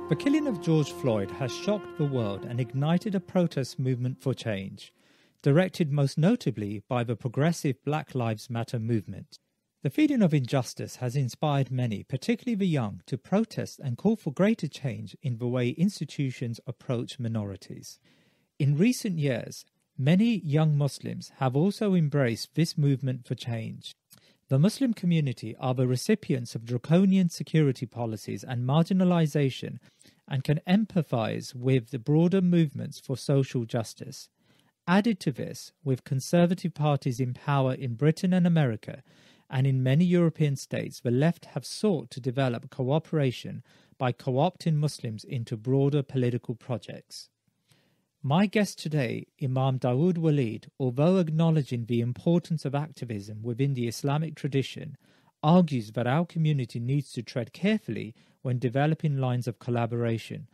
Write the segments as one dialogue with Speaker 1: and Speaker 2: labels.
Speaker 1: The killing of George Floyd has shocked the world and ignited a protest movement for change, directed most notably by the progressive Black Lives Matter movement. The feeling of injustice has inspired many, particularly the young, to protest and call for greater change in the way institutions approach minorities. In recent years, many young Muslims have also embraced this movement for change. The Muslim community are the recipients of draconian security policies and marginalization and can empathize with the broader movements for social justice. Added to this, with conservative parties in power in Britain and America, and in many European states, the left have sought to develop cooperation by co-opting Muslims into broader political projects. My guest today, Imam Dawud Walid, although acknowledging the importance of activism within the Islamic tradition, argues that our community needs to tread carefully when developing lines of collaboration,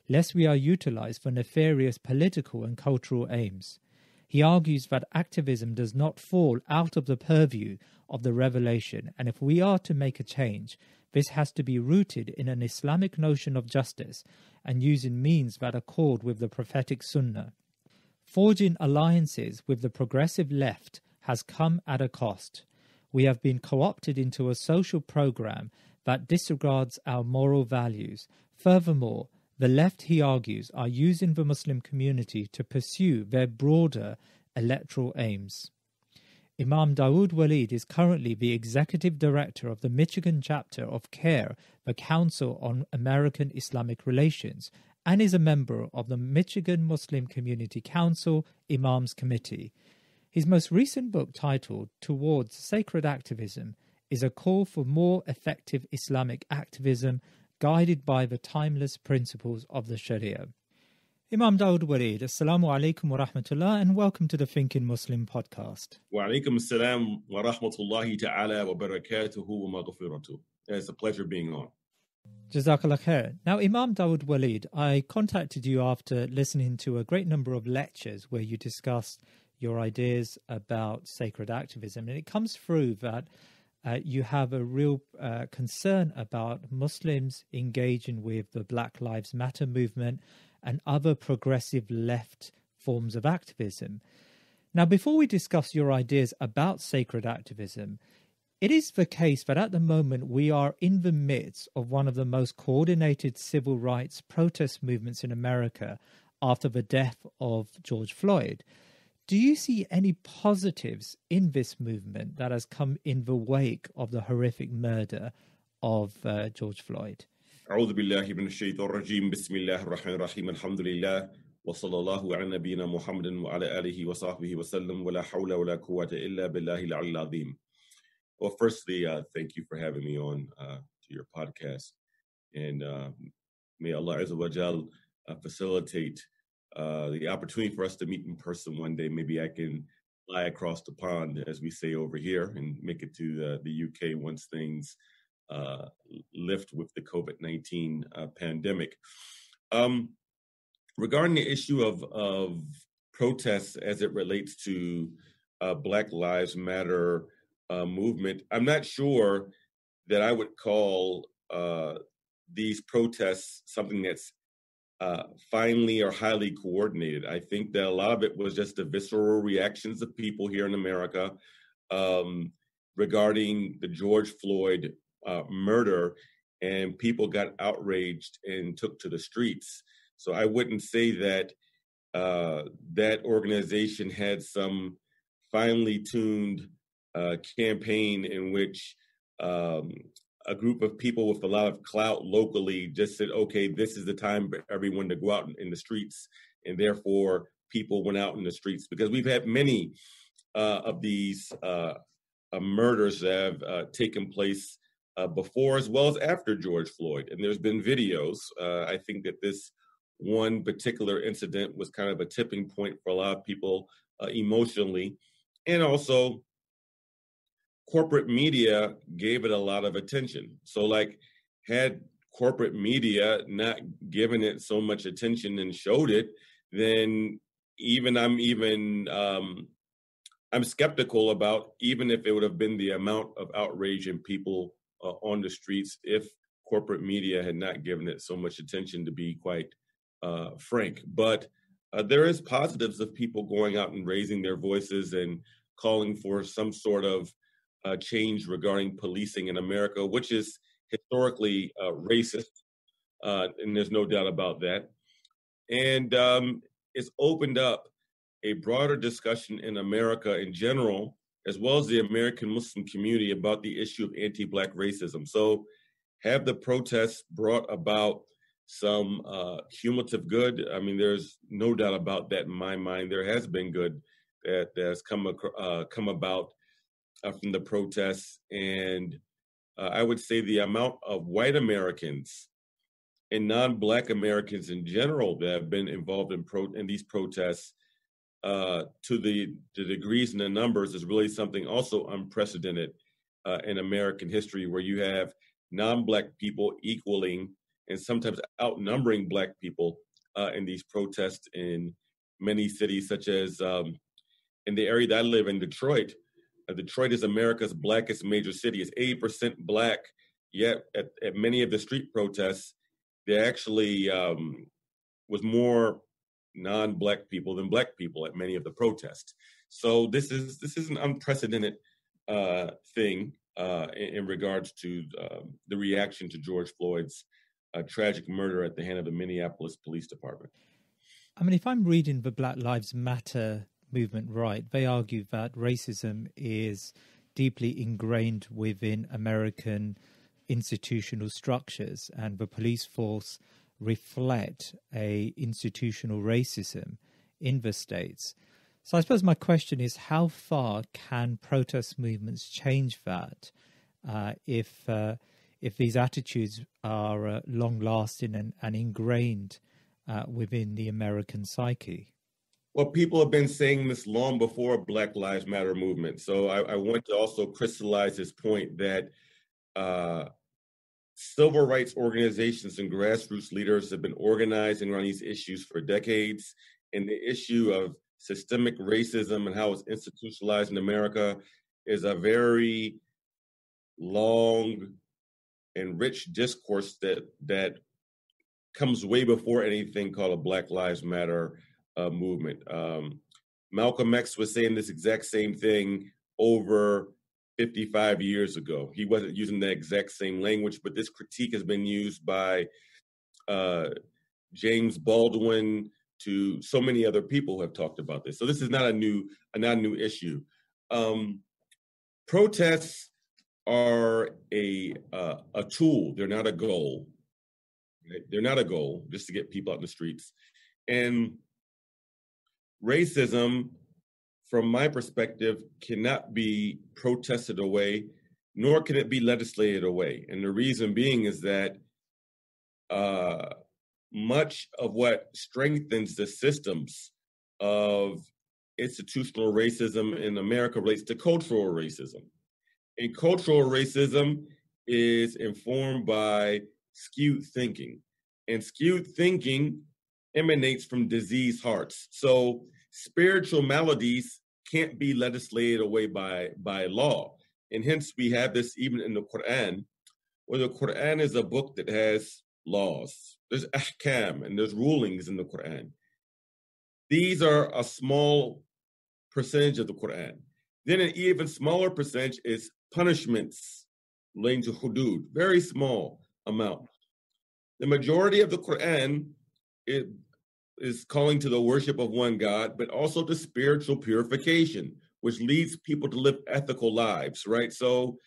Speaker 1: lest we are utilized for nefarious political and cultural aims. He argues that activism does not fall out of the purview of the revelation, and if we are to make a change, this has to be rooted in an Islamic notion of justice and using means that accord with the prophetic sunnah. Forging alliances with the progressive left has come at a cost. We have been co-opted into a social program that disregards our moral values. Furthermore, the left, he argues, are using the Muslim community to pursue their broader electoral aims. Imam Dawud Walid is currently the executive director of the Michigan chapter of CAIR, the Council on American-Islamic Relations, and is a member of the Michigan Muslim Community Council Imams Committee. His most recent book, titled Towards Sacred Activism, is a call for more effective Islamic activism guided by the timeless principles of the shariah. Imam Dawud Walid, Assalamu alaikum wa rahmatullah, and welcome to the Thinking Muslim podcast.
Speaker 2: Wa alaikum assalam wa rahmatullahi ta'ala wa barakatuhu wa maghfiratuh. It's a pleasure being on.
Speaker 1: Jazakallah khair. Now, Imam Dawud Walid, I contacted you after listening to a great number of lectures where you discussed your ideas about sacred activism, and it comes through that you have a real concern about Muslims engaging with the Black Lives Matter movement and other progressive left forms of activism. Now, before we discuss your ideas about sacred activism, it is the case that at the moment we are in the midst of one of the most coordinated civil rights protest movements in America after the death of George Floyd. Do you see any positives in this movement that has come in the wake of the horrific murder of George Floyd?
Speaker 2: أعوذ بالله من الشيطان الرجيم بسم الله الرحمن الرحيم الحمد لله وصلى الله على نبينا محمد وعلى آله وصحبه وسلم ولا حول ولا قوة إلا بالله العلي العظيم. Well, firstly, thank you for having me on to your podcast, and may Allah Azza wa Jal facilitate the opportunity for us to meet in person one day. Maybe I can fly across the pond, as we say over here, and make it to the UK once things lift with the COVID-19 pandemic. Regarding the issue of protests as it relates to Black Lives Matter movement, I'm not sure that I would call these protests something that's finely or highly coordinated. I think that a lot of it was just the visceral reactions of people here in America regarding the George Floyd murder, and people got outraged and took to the streets. So I wouldn't say that that organization had some finely tuned campaign in which a group of people with a lot of clout locally just said, okay, this is the time for everyone to go out in the streets. And therefore, people went out in the streets, because we've had many of these murders that have taken place before as well as after George Floyd. And there's been videos. I think that this one particular incident was kind of a tipping point for a lot of people emotionally. And also, corporate media gave it a lot of attention. So like, had corporate media not given it so much attention and showed it, then I'm skeptical about even if it would have been the amount of outrage and people on the streets if corporate media had not given it so much attention, to be quite frank. But there is positives of people going out and raising their voices and calling for some sort of change regarding policing in America, which is historically racist, and there's no doubt about that. And it's opened up a broader discussion in America in general, as well as the American Muslim community, about the issue of anti-Black racism. So have the protests brought about some cumulative good? I mean, there's no doubt about that in my mind. There has been good that has come about from the protests. And I would say the amount of white Americans and non-Black Americans in general that have been involved in these protests, to the degrees and the numbers, is really something also unprecedented in American history, where you have non-Black people equaling and sometimes outnumbering Black people in these protests in many cities, such as in the area that I live in, Detroit. Detroit is America's blackest major city. It's 80% Black, yet at many of the street protests, there actually was more non-Black people than Black people at many of the protests. So this is an unprecedented thing in regards to the reaction to George Floyd's tragic murder at the hand of the Minneapolis Police Department.
Speaker 1: I mean, if I'm reading the Black Lives Matter movement right, they argue that racism is deeply ingrained within American institutional structures, and the police force reflect a institutional racism in the states. So I suppose my question is, how far can protest movements change that if these attitudes are long-lasting and ingrained within the American psyche?
Speaker 2: Well, people have been saying this long before Black Lives Matter movement. So I want to also crystallize this point that civil rights organizations and grassroots leaders have been organizing around these issues for decades. And the issue of systemic racism and how it's institutionalized in America is a very long and rich discourse that comes way before anything called a Black Lives Matter movement. Malcolm X was saying this exact same thing over 55 years ago. He wasn't using the exact same language, but this critique has been used by James Baldwin, to so many other people who have talked about this. So this is not a new issue. Protests are a tool. They're not a goal. Right? They're not a goal just to get people out in the streets. And racism, from my perspective, cannot be protested away, nor can it be legislated away. And the reason being is that much of what strengthens the systems of institutional racism in America relates to cultural racism. And cultural racism is informed by skewed thinking. And skewed thinking emanates from diseased hearts. So spiritual maladies can't be legislated away by law. And hence we have this even in the Quran, where the Quran is a book that has laws. There's ahkam and there's rulings in the Quran. These are a small percentage of the Quran. Then an even smaller percentage is punishments relating to hudud, very small amount. The majority of the Quran is calling to the worship of one God, but also to spiritual purification, which leads people to live ethical lives, right? So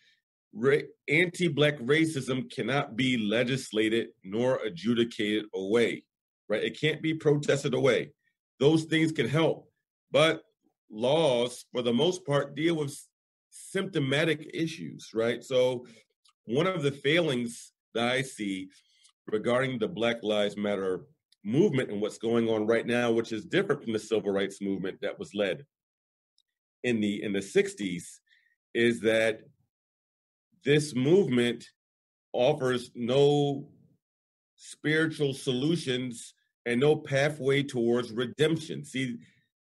Speaker 2: anti-Black racism cannot be legislated nor adjudicated away, right? It can't be protested away. Those things can help, but laws, for the most part, deal with symptomatic issues, right? So one of the failings that I see regarding the Black Lives Matter movement and what's going on right now, which is different from the civil rights movement that was led in the 60s, is that this movement offers no spiritual solutions and no pathway towards redemption. See,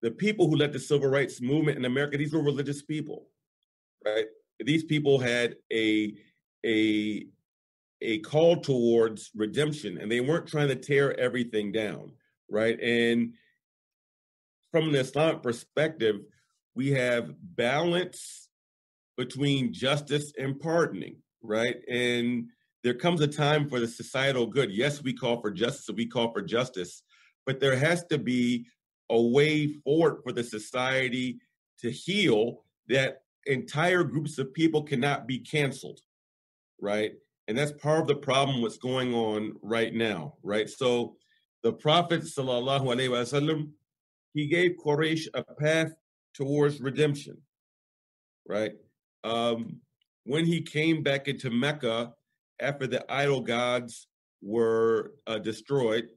Speaker 2: the people who led the civil rights movement in America, these were religious people, right? These people had a a call towards redemption, and they weren't trying to tear everything down, right? And from an Islamic perspective, we have balance between justice and pardoning, right? And there comes a time for the societal good. Yes, we call for justice, we call for justice, but there has to be a way forward for the society to heal that entire groups of people cannot be canceled, right? And that's part of the problem what's going on right now, right? So the Prophet sallallahu alaihi wasallam, he gave Quraysh a path towards redemption, right? When he came back into Mecca after the idol gods were destroyed,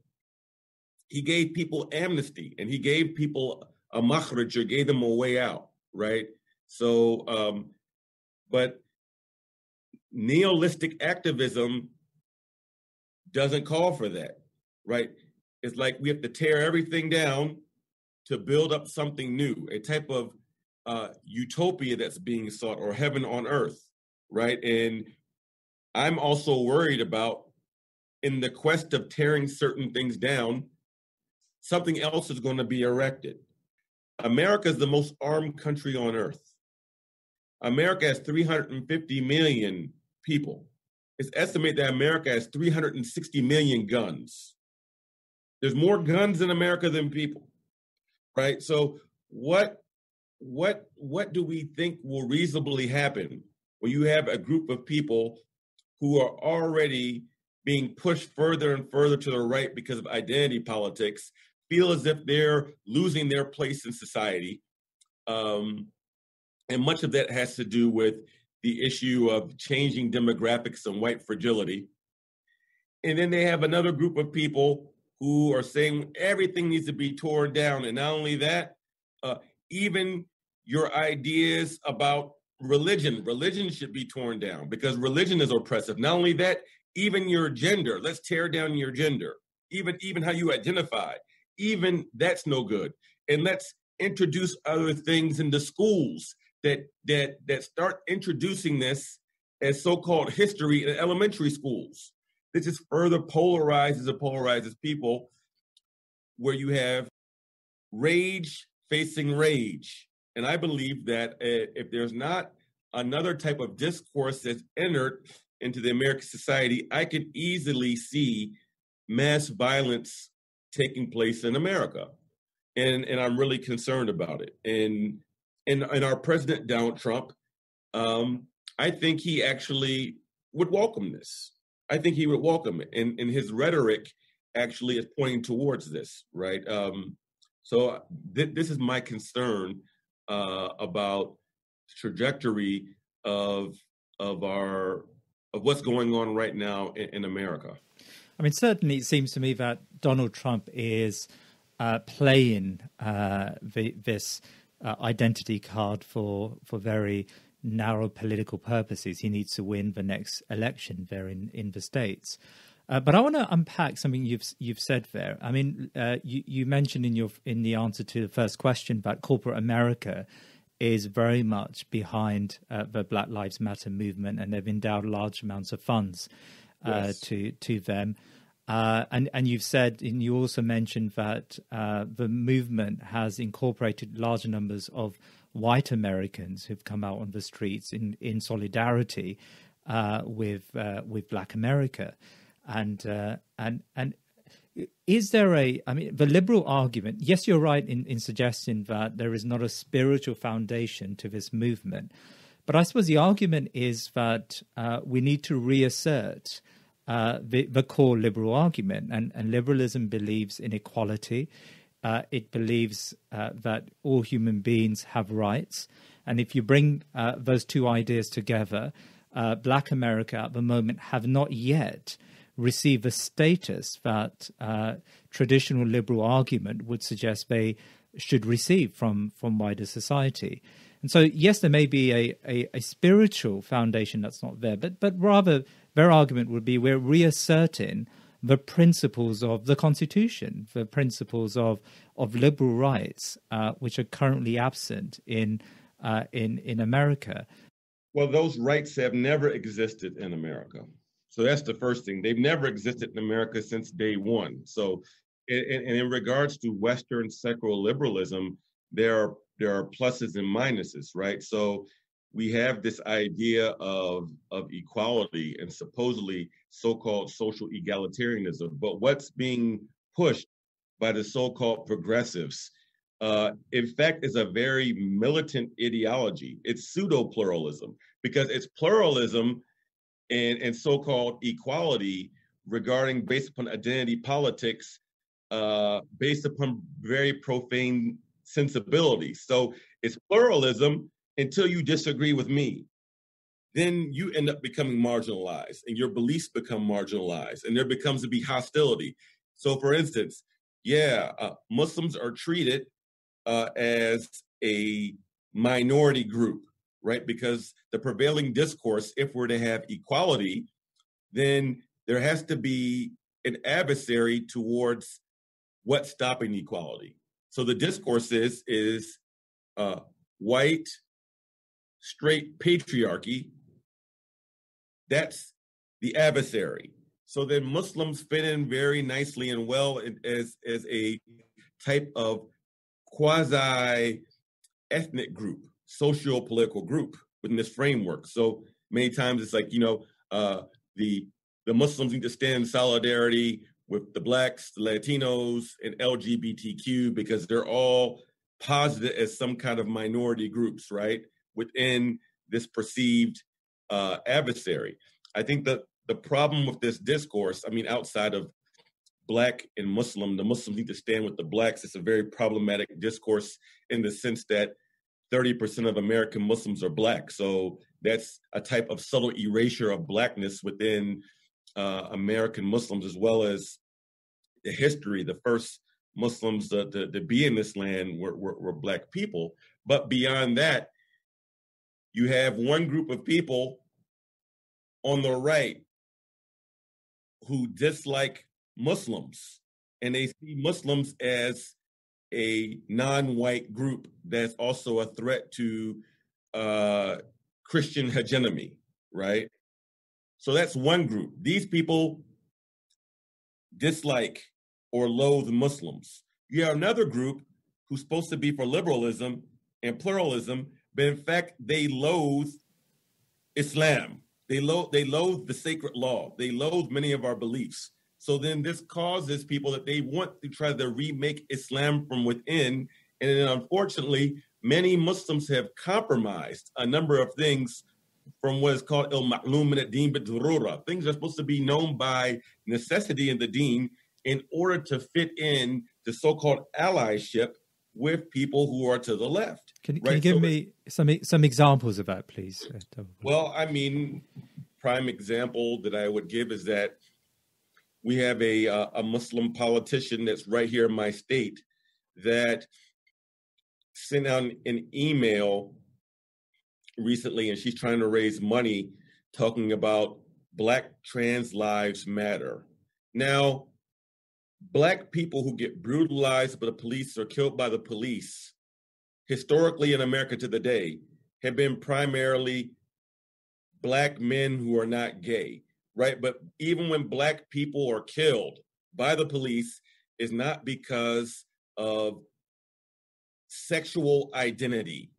Speaker 2: he gave people amnesty and he gave people a makhraj, or gave them a way out, right? So, but nihilistic activism doesn't call for that, right? It's like we have to tear everything down to build up something new, a type of utopia that's being sought, or heaven on earth, right? And I'm also worried about, in the quest of tearing certain things down, something else is going to be erected. America is the most armed country on earth. America has 350 million people. It's estimated that America has 360 million guns. There's more guns in America than people, right? So what do we think will reasonably happen when you have a group of people who are already being pushed further and further to the right because of identity politics, feel as if they're losing their place in society? And much of that has to do with the issue of changing demographics and white fragility. And then they have another group of people who are saying everything needs to be torn down. And not only that, even your ideas about religion should be torn down because religion is oppressive. Not only that, even your gender, let's tear down your gender. Even how you identify, even that's no good. And let's introduce other things into schools that start introducing this as so-called history in elementary schools. This just further polarizes people, where you have rage facing rage. And I believe that if there's not another type of discourse that's entered into the American society, I could easily see mass violence taking place in America. And I'm really concerned about it. And our president, Donald Trump, I think he actually would welcome this. I think he would welcome it. And his rhetoric actually is pointing towards this, right? So this is my concern about trajectory of what's going on right now in America.
Speaker 1: I mean, certainly it seems to me that Donald Trump is playing this identity card for very narrow political purposes. He needs to win the next election there in the States. But I want to unpack something you've said there. I mean, you mentioned in the answer to the first question that corporate America is very much behind the Black Lives Matter movement, and they've endowed large amounts of funds to them. And you've said, and you also mentioned that the movement has incorporated large numbers of white Americans who've come out on the streets in solidarity with Black America. And is there the liberal argument, yes, you're right in suggesting that there is not a spiritual foundation to this movement, but I suppose the argument is that we need to reassert the core liberal argument, and liberalism believes in equality. It believes that all human beings have rights, and if you bring those two ideas together, Black America at the moment have not yet received a status that traditional liberal argument would suggest they should receive from wider society. And so, yes, there may be a spiritual foundation that's not there, but rather their argument would be we're reasserting the principles of the Constitution, the principles of liberal rights, which are currently absent in America.
Speaker 2: Well, those rights have never existed in America. So that's the first thing. They've never existed in America since day one. So, and in regards to Western secular liberalism, there are pluses and minuses, right? So we have this idea of equality and supposedly so-called social egalitarianism, but what's being pushed by the so-called progressives, in fact, is a very militant ideology. It's pseudo-pluralism because it's pluralism and so-called equality regarding based upon identity politics, based upon very profane sensibilities. So it's pluralism until you disagree with me. Then you end up becoming marginalized and your beliefs become marginalized and there becomes to be hostility. So for instance, Muslims are treated as a minority group, right? Because the prevailing discourse, if we're to have equality, then there has to be an adversary towards what's stopping equality. So the discourse is white, straight patriarchy. That's the adversary. So then Muslims fit in very nicely and well as a type of quasi-ethnic group, socio-political group within this framework. So many times it's like, the Muslims need to stand in solidarity with the Blacks, the Latinos, and LGBTQ because they're all posited as some kind of minority groups, right, within this perceived adversary. I think that the problem with this discourse, outside of Black and Muslim, the Muslims need to stand with the Blacks. It's a very problematic discourse in the sense that 30% of American Muslims are Black. So that's a type of subtle erasure of Blackness within American Muslims, as well as the history. The first Muslims to be in this land were Black people. But beyond that, you have one group of people on the right who dislike Muslims, and they see Muslims as a non-white group that's also a threat to Christian hegemony, right? So that's one group. These people dislike or loathe Muslims. You have another group who's supposed to be for liberalism and pluralism, but in fact, they loathe Islam. They loathe the sacred law. They loathe many of our beliefs. So then this causes people that they want to try to remake Islam from within. And then unfortunately, many Muslims have compromised a number of things from what is called il-ma'lum min ad-din bid-durura. Things are supposed to be known by necessity in the deen in order to fit in the so-called allyship with people who are to the left.
Speaker 1: Can you give me some examples of that, please?
Speaker 2: Well, prime example that I would give is that we have a Muslim politician that's right here in my state that sent out an email recently, and she's trying to raise money talking about Black trans lives matter. Now, Black people who get brutalized by the police or killed by the police, historically in America to the day, have been primarily Black men who are not gay, right? But even when Black people are killed by the police, it's not because of sexual identity,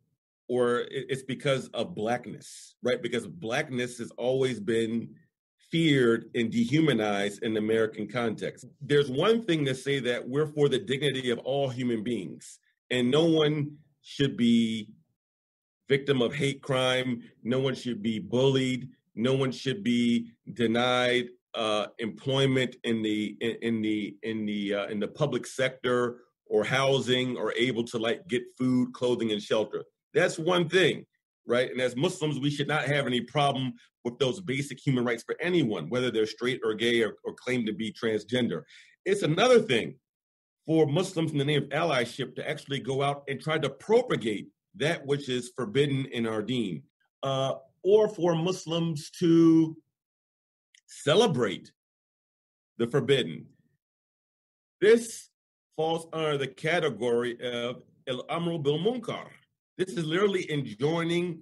Speaker 2: or it's because of Blackness, right? Because Blackness has always been feared and dehumanized in the American context. There's one thing to say that we're for the dignity of all human beings, and no one should be victim of hate crime. No one should be bullied. No one should be denied employment in the public sector or housing, or able to get food, clothing, and shelter. That's one thing, right? And as Muslims, we should not have any problem with those basic human rights for anyone, whether they're straight or gay or claim to be transgender. It's another thing for Muslims in the name of allyship to actually go out and try to propagate that which is forbidden in our deen, or for Muslims to celebrate the forbidden. This falls under the category of al-amru bil-munkar. This is literally enjoining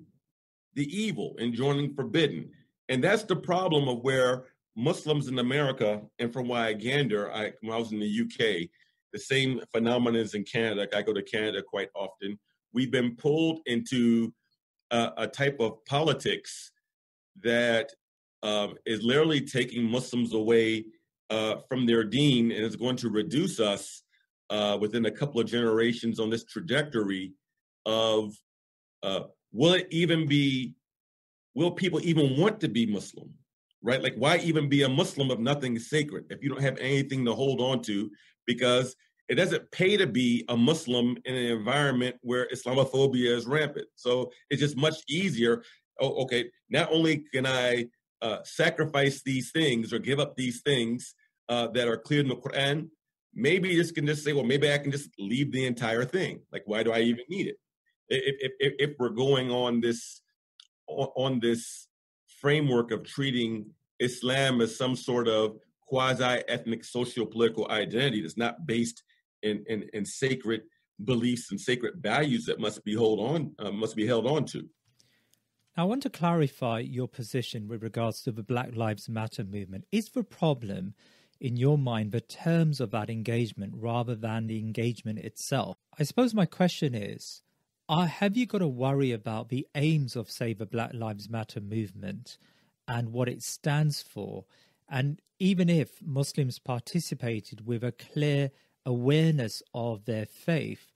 Speaker 2: the evil, enjoining forbidden. And that's the problem of where Muslims in America, and from why I gander, when I was in the UK, the same phenomenon is in Canada. I go to Canada quite often. We've been pulled into a type of politics that is literally taking Muslims away from their deen, and is going to reduce us within a couple of generations on this trajectory of will people even want to be Muslim, right? Like, why even be a Muslim if nothing is sacred, if you don't have anything to hold on to? Because it doesn't pay to be a Muslim in an environment where Islamophobia is rampant. So it's just much easier. Oh, okay, not only can I sacrifice these things or give up these things that are clear in the Quran, maybe this can just say, well, maybe I can just leave the entire thing. Like, why do I even need it? If we're going on this framework of treating Islam as some sort of quasi-ethnic socio-political identity that's not based in sacred beliefs and sacred values that must be held on to.
Speaker 1: I want to clarify your position with regards to the Black Lives Matter movement. Is the problem, in your mind, the terms of that engagement rather than the engagement itself? I suppose my question is, have you got to worry about the aims of, say, the Black Lives Matter movement and what it stands for? And even if Muslims participated with a clear awareness of their faith,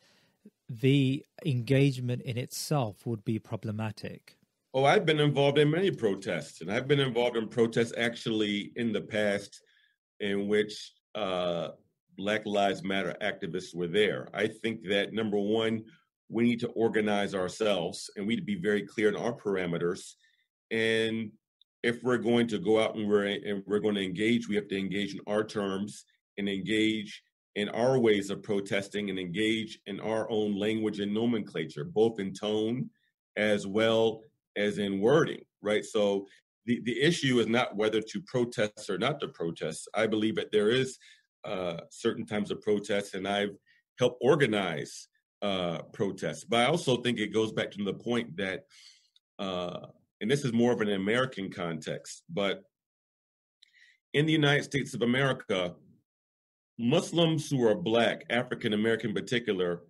Speaker 1: the engagement in itself would be problematic.
Speaker 2: Oh, I've been involved in many protests, and I've been involved in protests actually in the past in which Black Lives Matter activists were there. I think that, number one, we need to organize ourselves, and we need to be very clear in our parameters. And if we're going to go out and we're going to engage, we have to engage in our terms and engage in our ways of protesting and engage in our own language and nomenclature, both in tone as well as in wording, right? So the issue is not whether to protest or not to protest. I believe that there is certain times of protest, and I've helped organize protests. But I also think it goes back to the point that, and this is more of an American context, but in the United States of America, Muslims who are Black, African American in particular,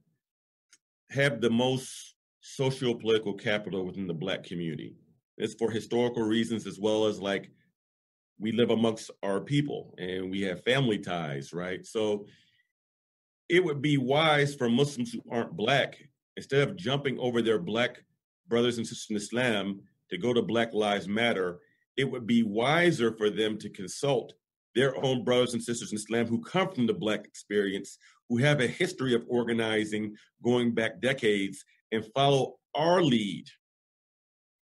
Speaker 2: have the most socio-political capital within the Black community. It's for historical reasons, as well as, like, we live amongst our people and we have family ties, right? So it would be wise for Muslims who aren't Black, instead of jumping over their Black brothers and sisters in Islam to go to Black Lives Matter, it would be wiser for them to consult their own brothers and sisters in Islam who come from the Black experience, who have a history of organizing going back decades, and follow our lead,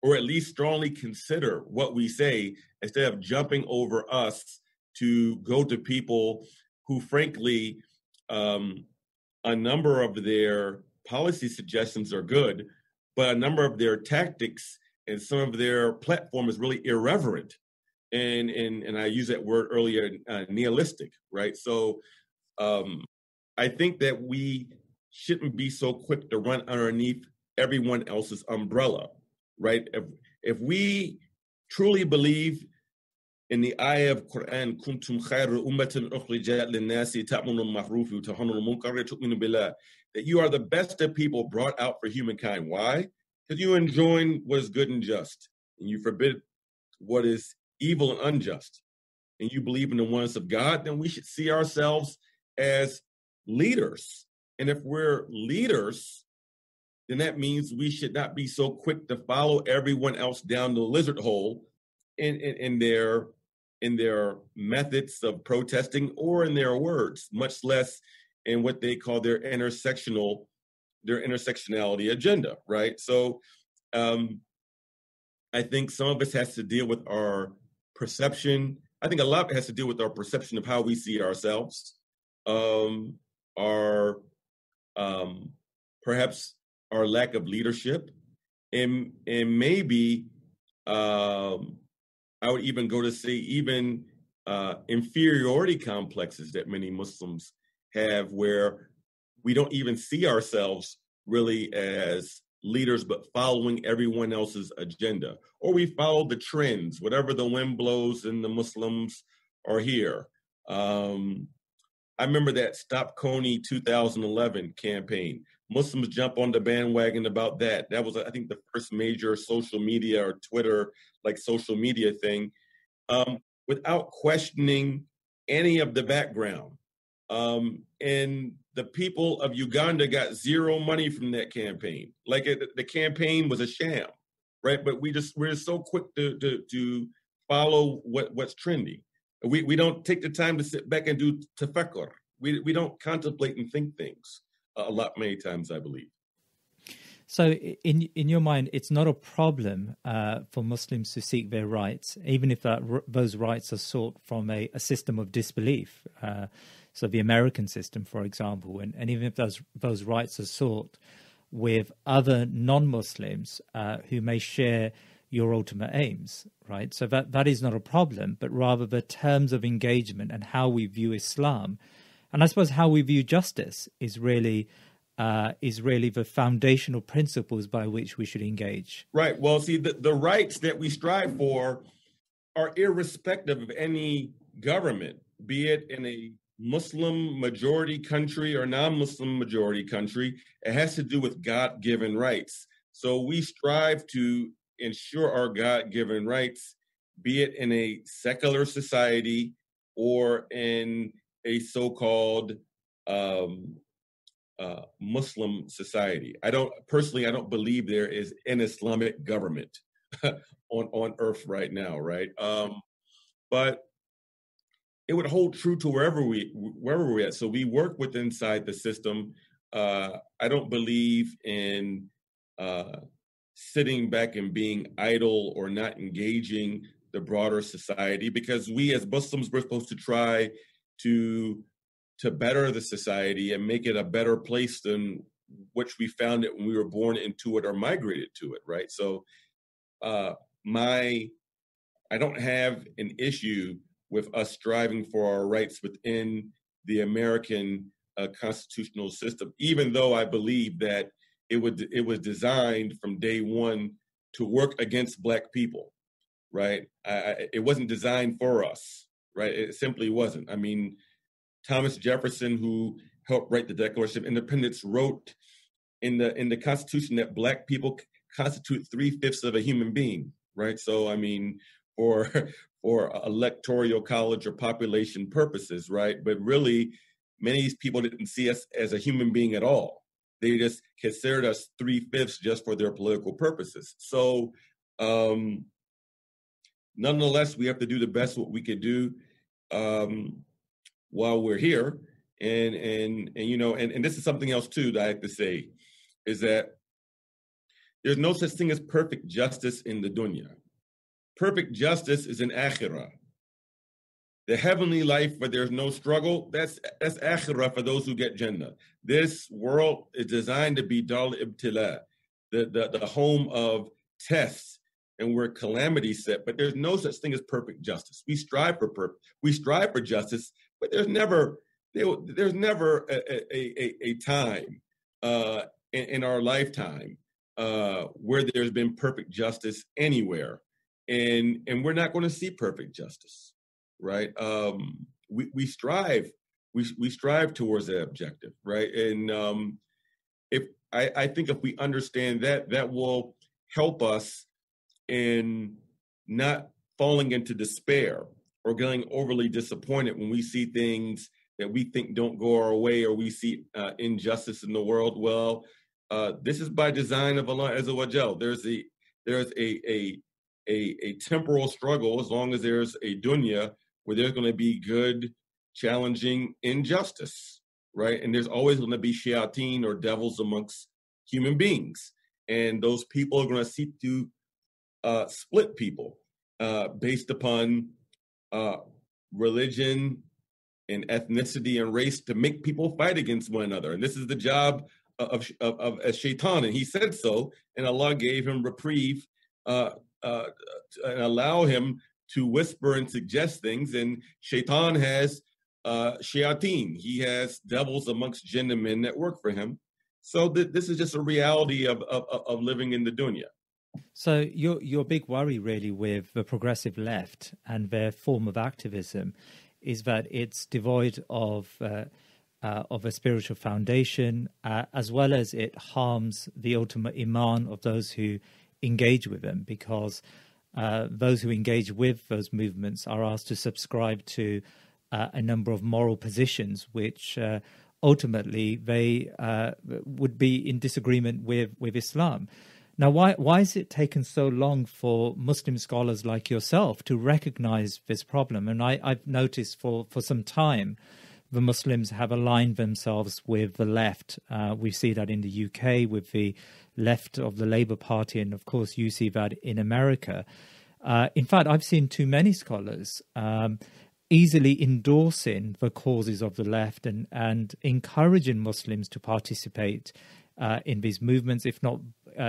Speaker 2: or at least strongly consider what we say, instead of jumping over us to go to people who, frankly, a number of their policy suggestions are good, but a number of their tactics and some of their platform is really irreverent. And I used that word earlier, nihilistic, right? So I think that we shouldn't be so quick to run underneath everyone else's umbrella, right? If we truly believe in the ayah of Quran, kuntum khayra ummatin ukhrijat linnasi ta'munu bil-ma'ruf wa tanhauna 'anil munkar wa tu'minu billah, that you are the best of people brought out for humankind. Why? Because you enjoin what is good and just, and you forbid what is evil and unjust, and you believe in the oneness of God, then we should see ourselves as leaders. And if we're leaders, then that means we should not be so quick to follow everyone else down the lizard hole in their methods of protesting or in their words, much less in what they call their intersectionality agenda, right? So I think some of this has to deal with our perception. I think a lot of it has to do with our perception of how we see ourselves, perhaps our lack of leadership, and maybe I would even go to say even inferiority complexes that many Muslims have, where we don't even see ourselves really as leaders, but following everyone else's agenda. Or we follow the trends, whatever the wind blows and the Muslims are here. I remember that Stop Coney 2011 campaign. Muslims jump on the bandwagon about that. That was, I think, the first major social media or Twitter, like social media thing, without questioning any of the background. And the people of Uganda got zero money from that campaign. Like the campaign was a sham, right? But we're so quick to follow what's trendy. We don't take the time to sit back and do tafakkur. We don't contemplate and think things many times, I believe.
Speaker 1: So in your mind, it's not a problem for Muslims to seek their rights, even if those rights are sought from a system of disbelief. So the American system, for example, and even if those rights are sought with other non-Muslims who may share your ultimate aims, right? So that is not a problem, but rather the terms of engagement and how we view Islam, and I suppose how we view justice is really the foundational principles by which we should engage.
Speaker 2: Right. Well, see, the rights that we strive for are irrespective of any government, be it in a Muslim majority country or non-Muslim majority country. It has to do with God-given rights. So we strive to ensure our God-given rights, be it in a secular society or in a so-called Muslim society. I don't believe there is an Islamic government on earth right now, right? But it would hold true to wherever we're at. So we work with inside the system. I don't believe in sitting back and being idle or not engaging the broader society, because we as Muslims, we're supposed to try to better the society and make it a better place than which we found it when we were born into it or migrated to it, right? So I don't have an issue with us striving for our rights within the American constitutional system, even though I believe that it was designed from day one to work against Black people, right? It wasn't designed for us, right? It simply wasn't. I mean, Thomas Jefferson, who helped write the Declaration of Independence, wrote in the Constitution that Black people constitute 3/5 of a human being, right? So, I mean, for electoral college or population purposes, right? But really, many people didn't see us as a human being at all. They just considered us 3/5 just for their political purposes. So, nonetheless, we have to do the best what we could do while we're here. And this is something else too that I have to say, is that there's no such thing as perfect justice in the dunya. Perfect justice is in akhirah. The heavenly life where there's no struggle, that's akhirah for those who get Jannah. This world is designed to be dar ibtila, the home of tests and where calamity set, but there's no such thing as perfect justice. We strive for justice, but there's never a time in our lifetime where there's been perfect justice anywhere. And we're not going to see perfect justice, right? We strive towards that objective, right? And I think if we understand that will help us in not falling into despair or getting overly disappointed when we see things that we think don't go our way, or we see injustice in the world. Well, this is by design of Allah Azza wa Jal. There's a temporal struggle as long as there's a dunya where there's going to be good, challenging injustice, right? And there's always going to be shayateen or devils amongst human beings. And those people are going to seek to split people based upon religion and ethnicity and race to make people fight against one another. And this is the job of a shaitan. And he said so, and Allah gave him reprieve and allow him to whisper and suggest things. And shaitan has shayateen. He has devils amongst jinn and men that work for him. So this is just a reality of living in the dunya.
Speaker 1: So your big worry really with the progressive left and their form of activism is that it's devoid of a spiritual foundation, as well as it harms the ultimate iman of those who engage with them, because those who engage with those movements are asked to subscribe to a number of moral positions which ultimately they would be in disagreement with Islam. Now, why has it taken so long for Muslim scholars like yourself to recognize this problem? And I've noticed for some time, the Muslims have aligned themselves with the left. We see that in the UK with the left of the Labour Party, and of course you see that in America. In fact, I've seen too many scholars easily endorsing the causes of the left and encouraging Muslims to participate in these movements, if not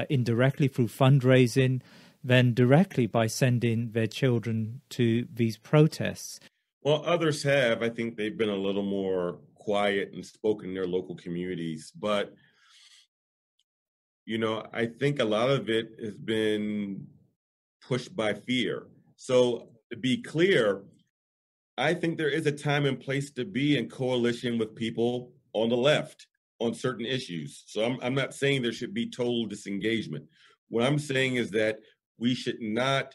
Speaker 1: indirectly through fundraising, then directly by sending their children to these protests.
Speaker 2: Well, others have. I think they've been a little more quiet and spoken in their local communities. But, I think a lot of it has been pushed by fear. So to be clear, I think there is a time and place to be in coalition with people on the left on certain issues. So I'm not saying there should be total disengagement. What I'm saying is that we should not,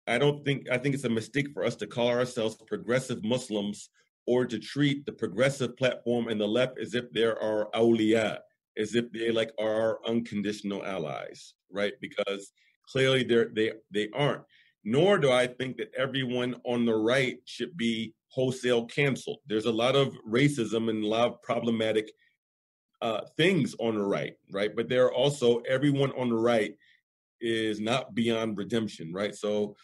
Speaker 2: I think it's a mistake for us to call ourselves progressive Muslims or to treat the progressive platform and the left as if they're our awliya, as if they like are our unconditional allies, right? Because clearly they aren't. Nor do I think that everyone on the right should be wholesale canceled. There's a lot of racism and a lot of problematic things on the right? But there are also, everyone on the right is not beyond redemption, right? So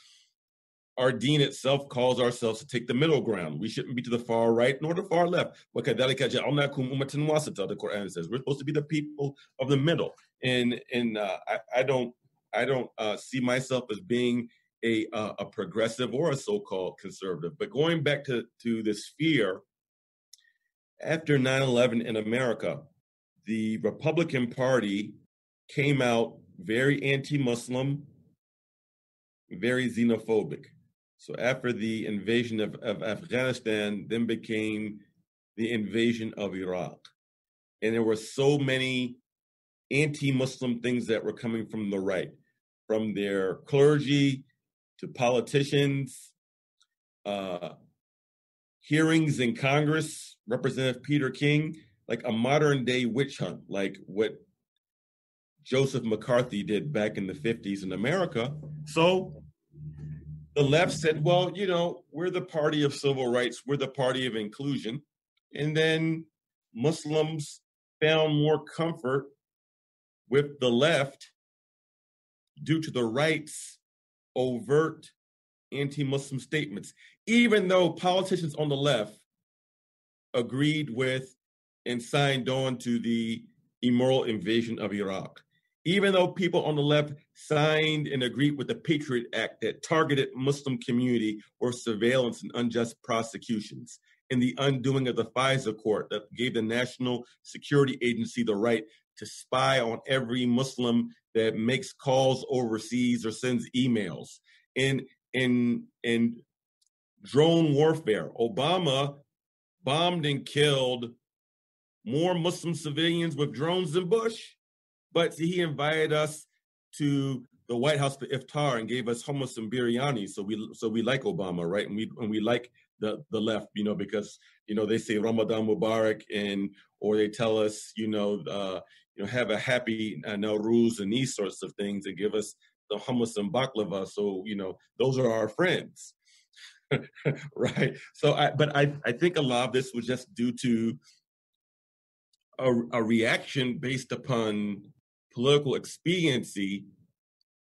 Speaker 2: our deen itself calls ourselves to take the middle ground. We shouldn't be to the far right nor the far left. The Quran says we're supposed to be the people of the middle. And I don't see myself as being a progressive or a so-called conservative. But going back to this fear, after 9/11 in America, the Republican Party came out very anti-Muslim, very xenophobic. So after the invasion of Afghanistan, then became the invasion of Iraq. And there were so many anti-Muslim things that were coming from the right, from their clergy to politicians, hearings in Congress, Representative Peter King, like a modern day witch hunt, like what Joseph McCarthy did back in the 50s in America. So the left said, well, we're the party of civil rights. We're the party of inclusion. And then Muslims found more comfort with the left due to the right's overt anti-Muslim statements, even though politicians on the left agreed with and signed on to the immoral invasion of Iraq. Even though people on the left signed and agreed with the Patriot Act that targeted Muslim community for surveillance and unjust prosecutions, and the undoing of the FISA court that gave the National Security Agency the right to spy on every Muslim that makes calls overseas or sends emails. In drone warfare, Obama bombed and killed more Muslim civilians with drones than Bush, but he invited us to the White House for iftar and gave us hummus and biryani. So we like Obama, right? And we like the left, because they say Ramadan Mubarak, or they tell us have a happy Nowruz and these sorts of things, and give us the hummus and baklava. So those are our friends. Right. So I think a lot of this was just due to a reaction based upon political expediency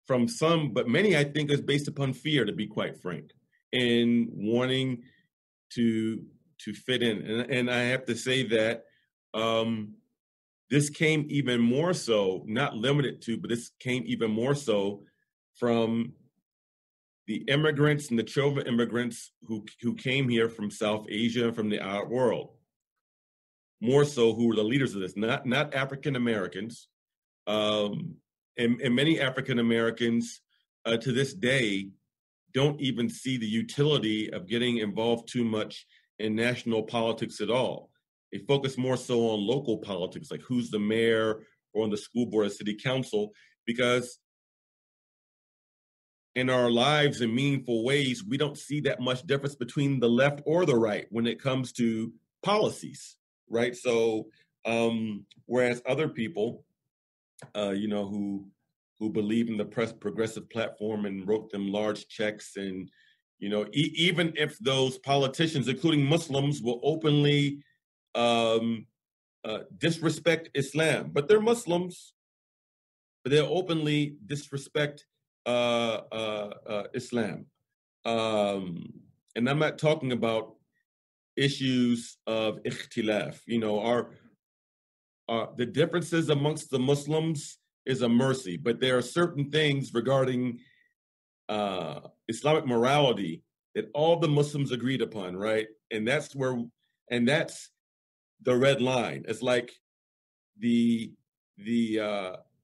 Speaker 2: from some, but many, I think, is based upon fear, to be quite frank, and wanting to fit in. And I have to say that this came even more so, not limited to, but this came even more so from the immigrants and the children immigrants who came here from South Asia and from the Arab world. more so who were the leaders of this, not African Americans. And many African Americans to this day don't even see the utility of getting involved too much in national politics at all. They focus more so on local politics, like who's the mayor or on the school board or city council, because in our lives in meaningful ways, we don't see that much difference between the left or the right when it comes to policies, right? So whereas other people, who believe in the progressive platform and wrote them large checks, and even if those politicians, including Muslims, will openly disrespect Islam, but they're Muslims, but they'll openly disrespect Islam. And I'm not talking about issues of ikhtilaf. The differences amongst the Muslims is a mercy, but there are certain things regarding Islamic morality that all the Muslims agreed upon, right? And that's the red line. It's like the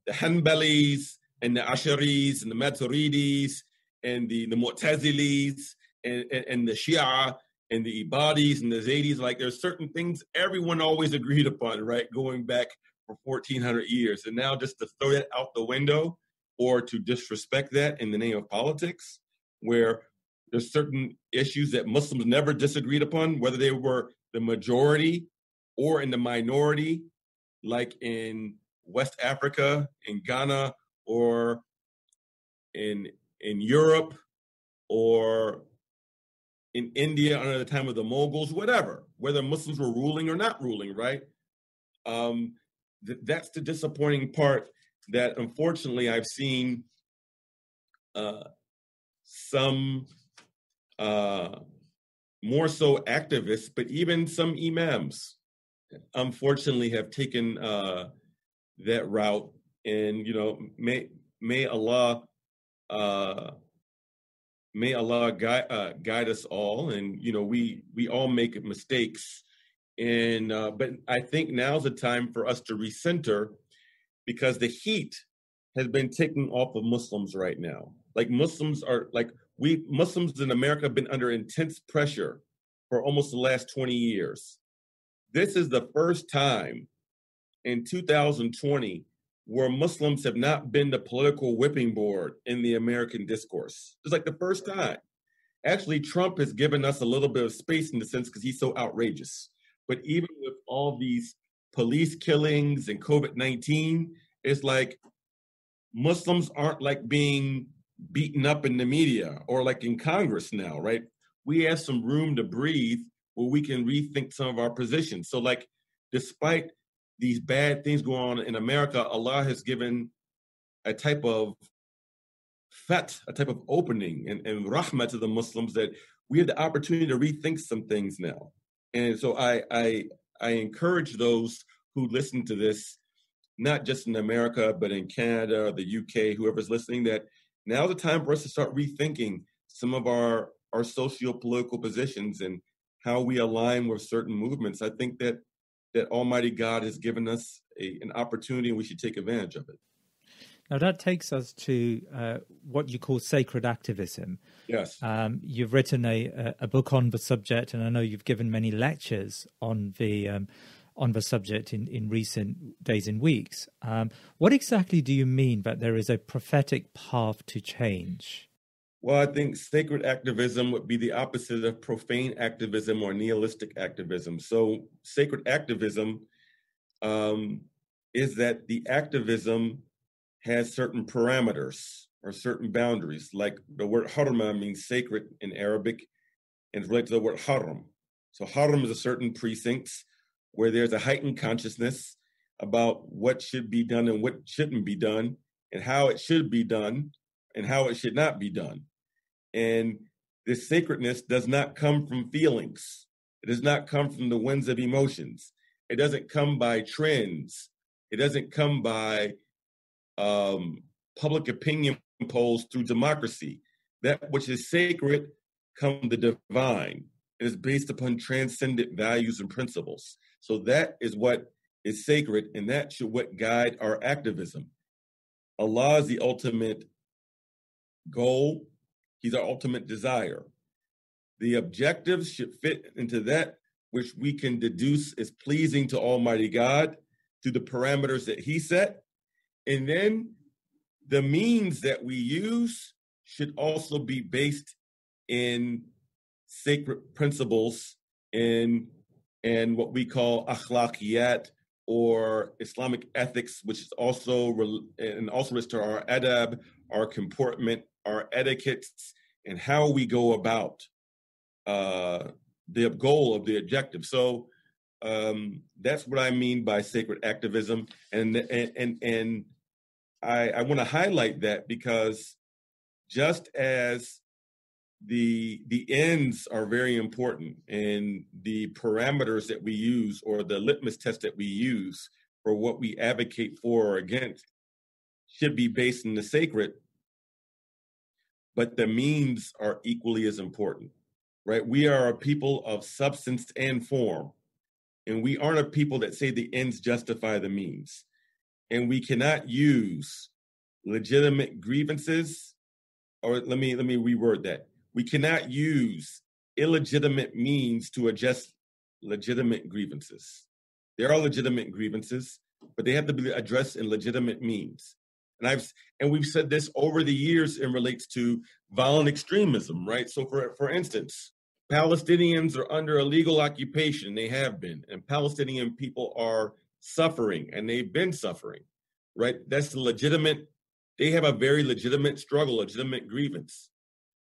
Speaker 2: Hanbalis and the Asharis and the Maturidis and the Mu'tazilis and the Shia and the Ibadis and the Zaydis. Like, there's certain things everyone always agreed upon, right? Going back for 1,400 years. And now just to throw that out the window or to disrespect that in the name of politics, where there's certain issues that Muslims never disagreed upon, whether they were the majority or in the minority, like in West Africa, in Ghana, or in Europe, or in India under the time of the Mughals, whatever, whether Muslims were ruling or not ruling, right? That's the disappointing part, that unfortunately I've seen some more so activists, but even some Imams, unfortunately, have taken that route. And may Allah guide us all. And we all make mistakes. And but I think now's the time for us to recenter, because the heat has been taken off of Muslims right now. Like, Muslims in America have been under intense pressure for almost the last 20 years. This is the first time in 2020 where Muslims have not been the political whipping board in the American discourse. It's like the first time. Actually, Trump has given us a little bit of space in the sense because he's so outrageous. But even with all these police killings and COVID-19, it's like Muslims aren't like being beaten up in the media or like in Congress now, right? We have some room to breathe where we can rethink some of our positions. So, like, despite these bad things going on in America, Allah has given a type of a type of opening and rahmah to the Muslims, that we have the opportunity to rethink some things now. And so I encourage those who listen to this, not just in America, but in Canada, the UK, whoever's listening, that now's the time for us to start rethinking some of our socio-political positions and how we align with certain movements. I think that Almighty God has given us an opportunity, and we should take advantage of it.
Speaker 1: Now, that takes us to what you call sacred activism.
Speaker 2: Yes.
Speaker 1: You've written a book on the subject, and I know you've given many lectures on the subject in recent days and weeks. What exactly do you mean that there is a prophetic path to change?
Speaker 2: Well, I think sacred activism would be the opposite of profane activism or nihilistic activism. So sacred activism is that the activism has certain parameters or certain boundaries. Like the word harma means sacred in Arabic, and it's related to the word haram. So haram is a certain precincts where there's a heightened consciousness about what should be done and what shouldn't be done, and how it should be done and how it should not be done. And this sacredness does not come from feelings. It does not come from the winds of emotions. It doesn't come by trends. It doesn't come by public opinion polls through democracy. That which is sacred comes from the divine. It is based upon transcendent values and principles. So that is what is sacred, and that should what guide our activism. Allah is the ultimate goal. He's our ultimate desire. The objectives should fit into that which we can deduce is pleasing to Almighty God through the parameters that He set. And then the means that we use should also be based in sacred principles and what we call akhlaqiyat, or Islamic ethics, which is also relates to our adab, our comportment, our etiquettes, and how we go about the goal of the objective. So that's what I mean by sacred activism, and I want to highlight that because just as the ends are very important, and the parameters that we use, or the litmus test that we use for what we advocate for or against, should be based in the sacred, but the means are equally as important, right? We are a people of substance and form, and we aren't a people that say the ends justify the means. And we cannot use legitimate grievances, or let me reword that. We cannot use illegitimate means to address legitimate grievances. There are legitimate grievances, but they have to be addressed in legitimate means. And we've said this over the years in relates to violent extremism, right? So for instance, Palestinians are under illegal occupation. They have been, and Palestinian people are suffering, and they've been suffering, right? That's legitimate. They have a very legitimate struggle, legitimate grievance.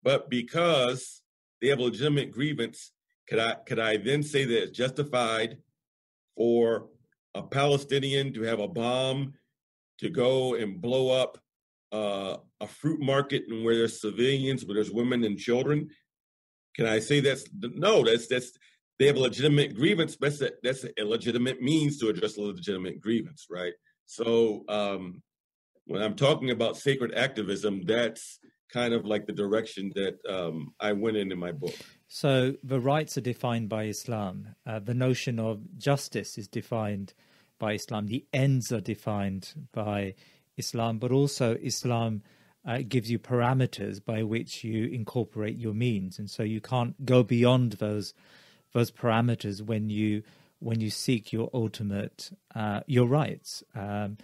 Speaker 2: But because they have a legitimate grievance, could I then say that it's justified for a Palestinian to have a bomb to go and blow up a fruit market, and where there's civilians, where there's women and children? Can I say that's they have a legitimate grievance, but that's a legitimate means to address a legitimate grievance, right? So when I'm talking about sacred activism, that's kind of like the direction that I went in my book.
Speaker 1: So the rights are defined by Islam. The notion of justice is defined by Islam. The ends are defined by Islam, but also Islam gives you parameters by which you incorporate your means, and so you can't go beyond those parameters when you seek your ultimate your rights.
Speaker 2: And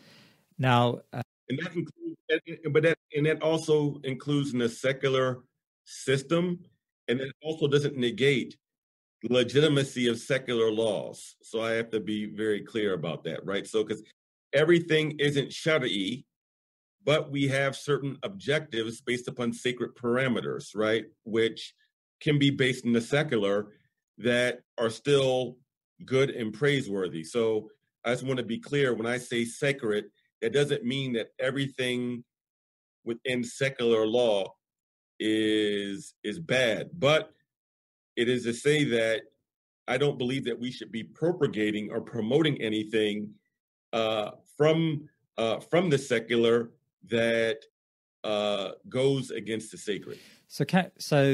Speaker 2: that includes, that also includes in the secular system, and it also doesn't negate the legitimacy of secular laws. So I have to be very clear about that, right? So because everything isn't shariah, but we have certain objectives based upon sacred parameters, right? Which can be based in the secular that are still good and praiseworthy. So I just want to be clear, when I say sacred, that doesn't mean that everything within secular law is bad, but it is to say that I don't believe that we should be propagating or promoting anything from the secular that goes against the sacred.
Speaker 1: So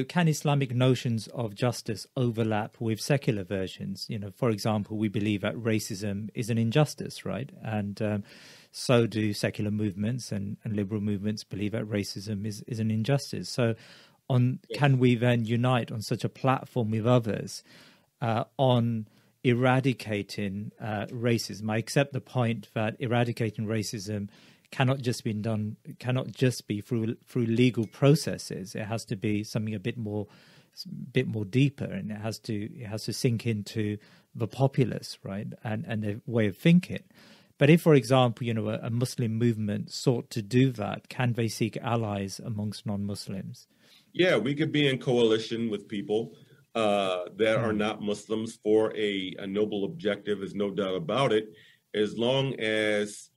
Speaker 1: can Islamic notions of justice overlap with secular versions? You know, for example, we believe that racism is an injustice, right? And so do secular movements and liberal movements believe that racism is an injustice. So can we then unite on such a platform with others on eradicating racism? I accept the point that eradicating racism cannot just be through legal processes. It has to be something a bit more deeper, and it has to sink into the populace, right, and their way of thinking. But if, for example, a Muslim movement sought to do that, can they seek allies amongst non-Muslims?
Speaker 2: Yeah, we could be in coalition with people that are not Muslims for a noble objective. There's no doubt about it, as long as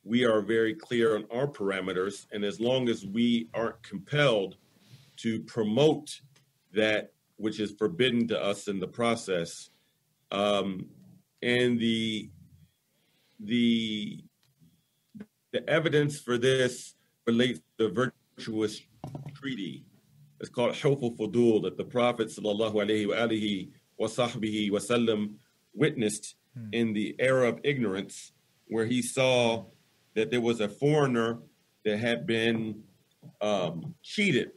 Speaker 2: we are very clear on our parameters, and as long as we aren't compelled to promote that which is forbidden to us in the process. And the evidence for this relates to the virtuous treaty. It's called Hawful Fudul, that the Prophet sallallahu alaihi wa alihi wa sahbihi wa sallam witnessed in the era of ignorance, where he saw that there was a foreigner that had been cheated.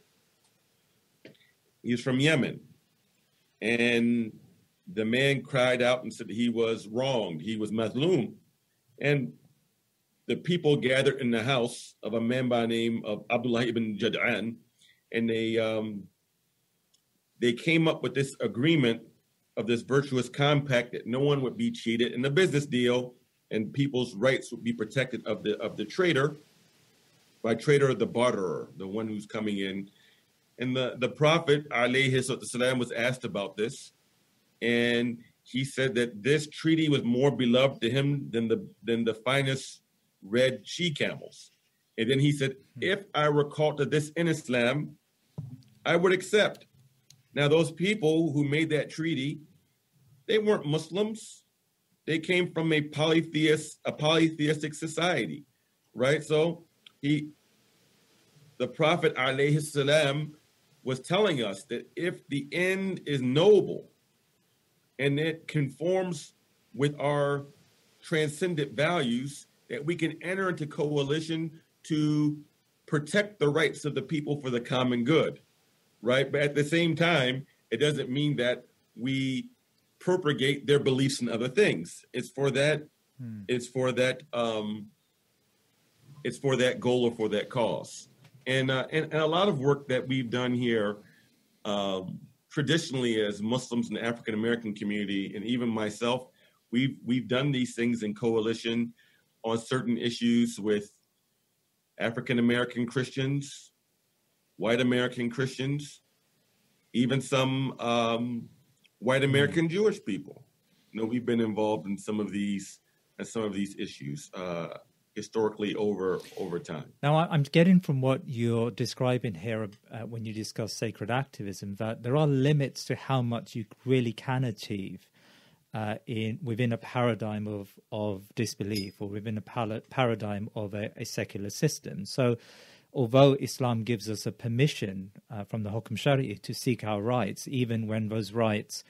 Speaker 2: He was from Yemen. And the man cried out and said he was wronged. He was mazloom. And the people gathered in the house of a man by the name of Abdullah ibn Jad'an, and they came up with this agreement of this virtuous compact that no one would be cheated in the business deal, and people's rights would be protected of the trader. By trader, the barterer, the one who's coming in. And the Prophet, alayhi salam, was asked about this, and he said that this treaty was more beloved to him than the finest red she-camels. And then he said, if I were called to this in Islam, I would accept. Now, those people who made that treaty, they weren't Muslims. They came from a polytheistic society, right? So the Prophet alayhi salam was telling us that if the end is noble and it conforms with our transcendent values, that we can enter into coalition to protect the rights of the people for the common good, right? But at the same time, it doesn't mean that we propagate their beliefs in other things. It's for that goal or for that cause. And a lot of work that we've done here, traditionally as Muslims in the African American community, and even myself, we've done these things in coalition on certain issues with African American Christians, white American Christians, even some white American Jewish people. You know, we've been involved in some of these issues historically over time.
Speaker 1: Now, I'm getting from what you're describing here when you discuss sacred activism that there are limits to how much you really can achieve within a paradigm of disbelief, or within a paradigm of a secular system. So although Islam gives us a permission from the Hukm Shariah to seek our rights, even when those rights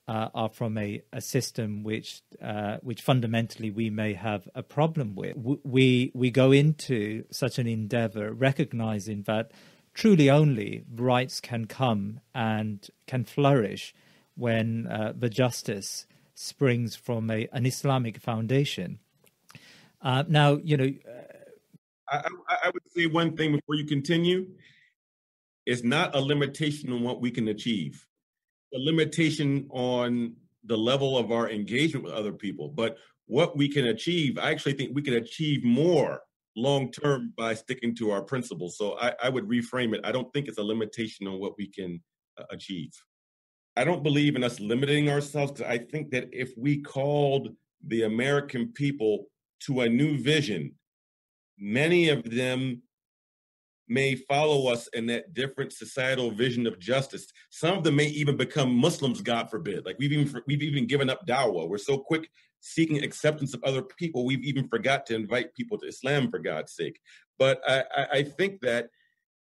Speaker 1: are from a system which fundamentally we may have a problem with, we go into such an endeavor recognizing that truly only rights can come and can flourish when the justice springs from an Islamic foundation. Now, you know,
Speaker 2: I would say one thing before you continue. It's not a limitation on what we can achieve. A limitation on the level of our engagement with other people, but what we can achieve, I actually think we can achieve more long-term by sticking to our principles. So I would reframe it. I don't think it's a limitation on what we can achieve. I don't believe in us limiting ourselves, because I think that if we called the American people to a new vision, many of them may follow us in that different societal vision of justice. Some of them may even become Muslims, God forbid. Like we've even given up dawah. We're so quick seeking acceptance of other people, we've even forgot to invite people to Islam, for God's sake. But I think that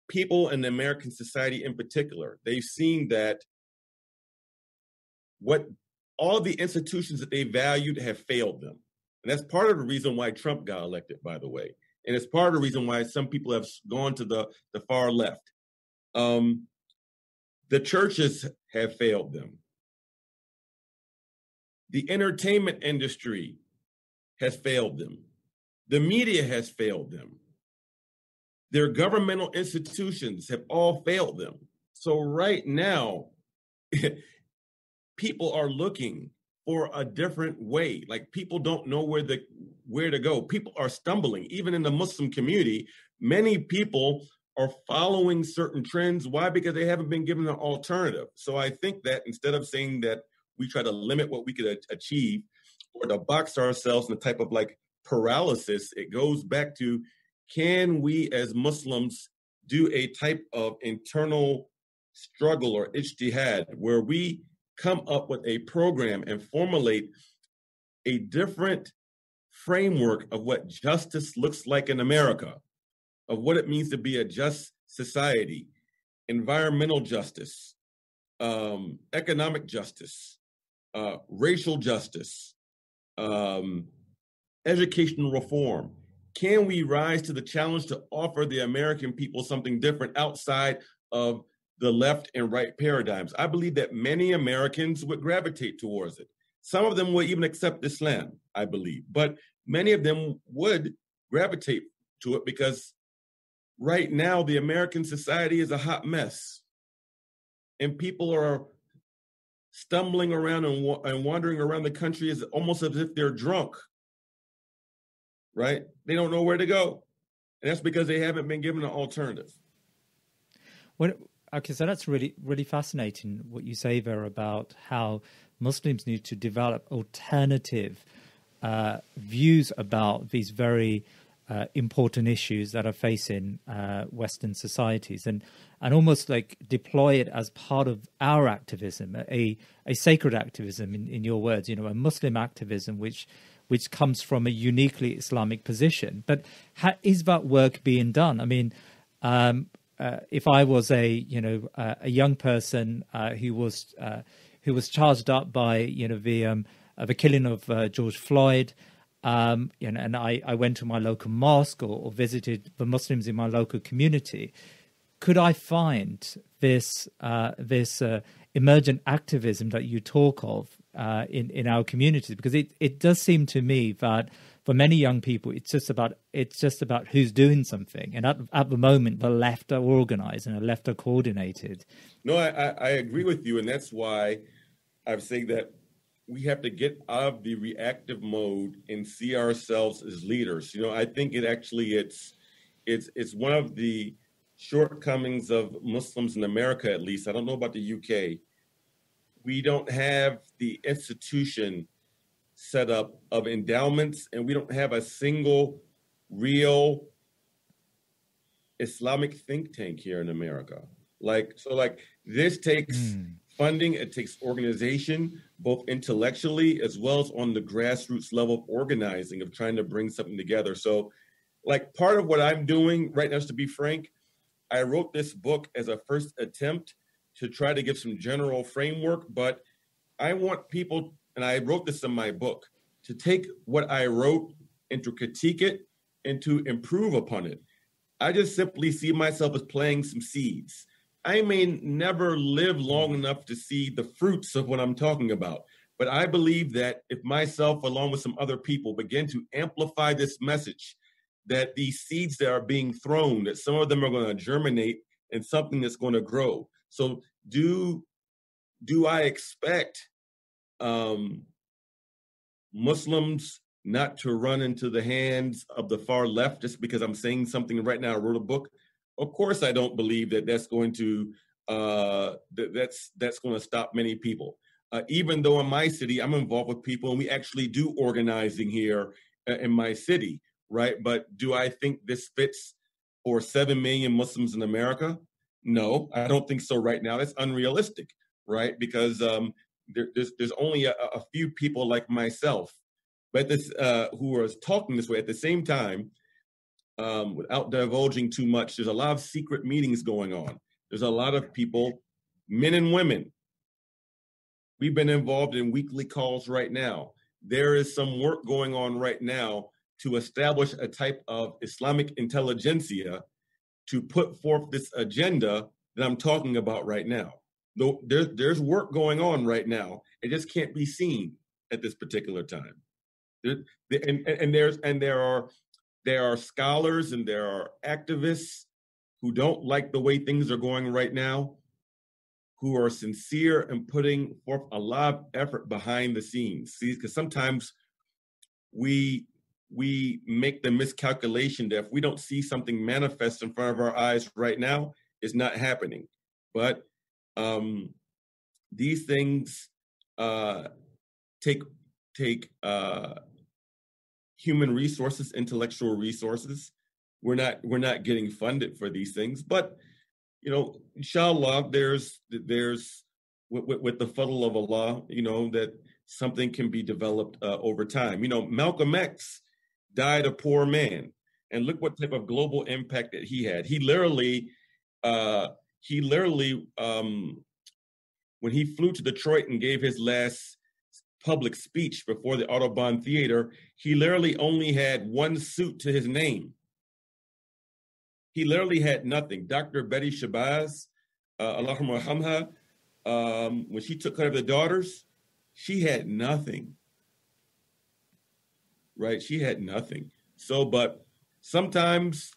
Speaker 2: people in the American society in particular, they've seen that what all the institutions that they valued have failed them. And that's part of the reason why Trump got elected, by the way. And it's part of the reason why some people have gone to the far left. The churches have failed them. The entertainment industry has failed them. The media has failed them. Their governmental institutions have all failed them. So right now, people are looking for a different way. Like, people don't know where to go. People are stumbling. Even in the Muslim community, many people are following certain trends. Why? Because they haven't been given an alternative. So I think that instead of saying that we try to limit what we could achieve or to box ourselves in a type of like paralysis, it goes back to, can we as Muslims do a type of internal struggle or ijtihad where we come up with a program and formulate a different framework of what justice looks like in America, of what it means to be a just society, environmental justice, economic justice, racial justice, educational reform. Can we rise to the challenge to offer the American people something different outside of the left and right paradigms? I believe that many Americans would gravitate towards it. Some of them would even accept Islam, I believe, but many of them would gravitate to it because right now the American society is a hot mess, and people are stumbling around and wandering around the country as almost as if they're drunk. Right? They don't know where to go. And that's because they haven't been given an alternative.
Speaker 1: Okay, so that's really, really fascinating what you say there about how Muslims need to develop alternative views about these very important issues that are facing Western societies, and almost like deploy it as part of our activism, a sacred activism, in your words, a Muslim activism which comes from a uniquely Islamic position. But is that work being done? I mean, if I was a young person who was charged up by the killing of George Floyd, and I went to my local mosque or visited the Muslims in my local community, could I find this emergent activism that you talk of in our communities? Because it does seem to me that for many young people, it's just about who's doing something. And at the moment, the left are organized and the left are coordinated.
Speaker 2: No, I agree with you, and that's why I'm saying that we have to get out of the reactive mode and see ourselves as leaders. I think it's one of the shortcomings of Muslims in America, at least. I don't know about the UK. We don't have the institution set up of endowments, and we don't have a single real Islamic think tank here in America. This takes funding, it takes organization, both intellectually as well as on the grassroots level of organizing, of trying to bring something together. So part of what I'm doing right now, is, to be frank, I wrote this book as a first attempt to try to give some general framework, but I want people, and I wrote this in my book, to take what I wrote and to critique it and to improve upon it. I just simply see myself as planting some seeds. I may never live long enough to see the fruits of what I'm talking about, but I believe that if myself, along with some other people, begin to amplify this message, that these seeds that are being thrown, that some of them are going to germinate in something that's going to grow. So do I expect Muslims not to run into the hands of the far left just because I'm saying something right now? I wrote a book. Of course, I don't believe that that's going to that's going to stop many people. Even though in my city, I'm involved with people, and we actually do organizing here in my city, right? But do I think this fits for 7 million Muslims in America? No, I don't think so right now. That's unrealistic, right? Because there's only a few people like myself, but who are talking this way. At the same time, without divulging too much, there's a lot of secret meetings going on. There's a lot of people, men and women. We've been involved in weekly calls right now. There is some work going on right now to establish a type of Islamic intelligentsia to put forth this agenda that I'm talking about right now. Though there's work going on right now, it just can't be seen at this particular time. There are scholars and there are activists who don't like the way things are going right now, who are sincere in putting forth a lot of effort behind the scenes. See, because sometimes we make the miscalculation that if we don't see something manifest in front of our eyes right now, it's not happening. But these things take human resources, intellectual resources. We're not getting funded for these things, but inshallah, there's with the fadl of Allah, that something can be developed over time. Malcolm X died a poor man, and look what type of global impact that he had. He literally, when he flew to Detroit and gave his last public speech before the Audubon Theater, he literally only had one suit to his name. He literally had nothing. Dr. Betty Shabazz, Allahumma hamha, when she took care of the daughters, she had nothing. Right? She had nothing. So, but sometimes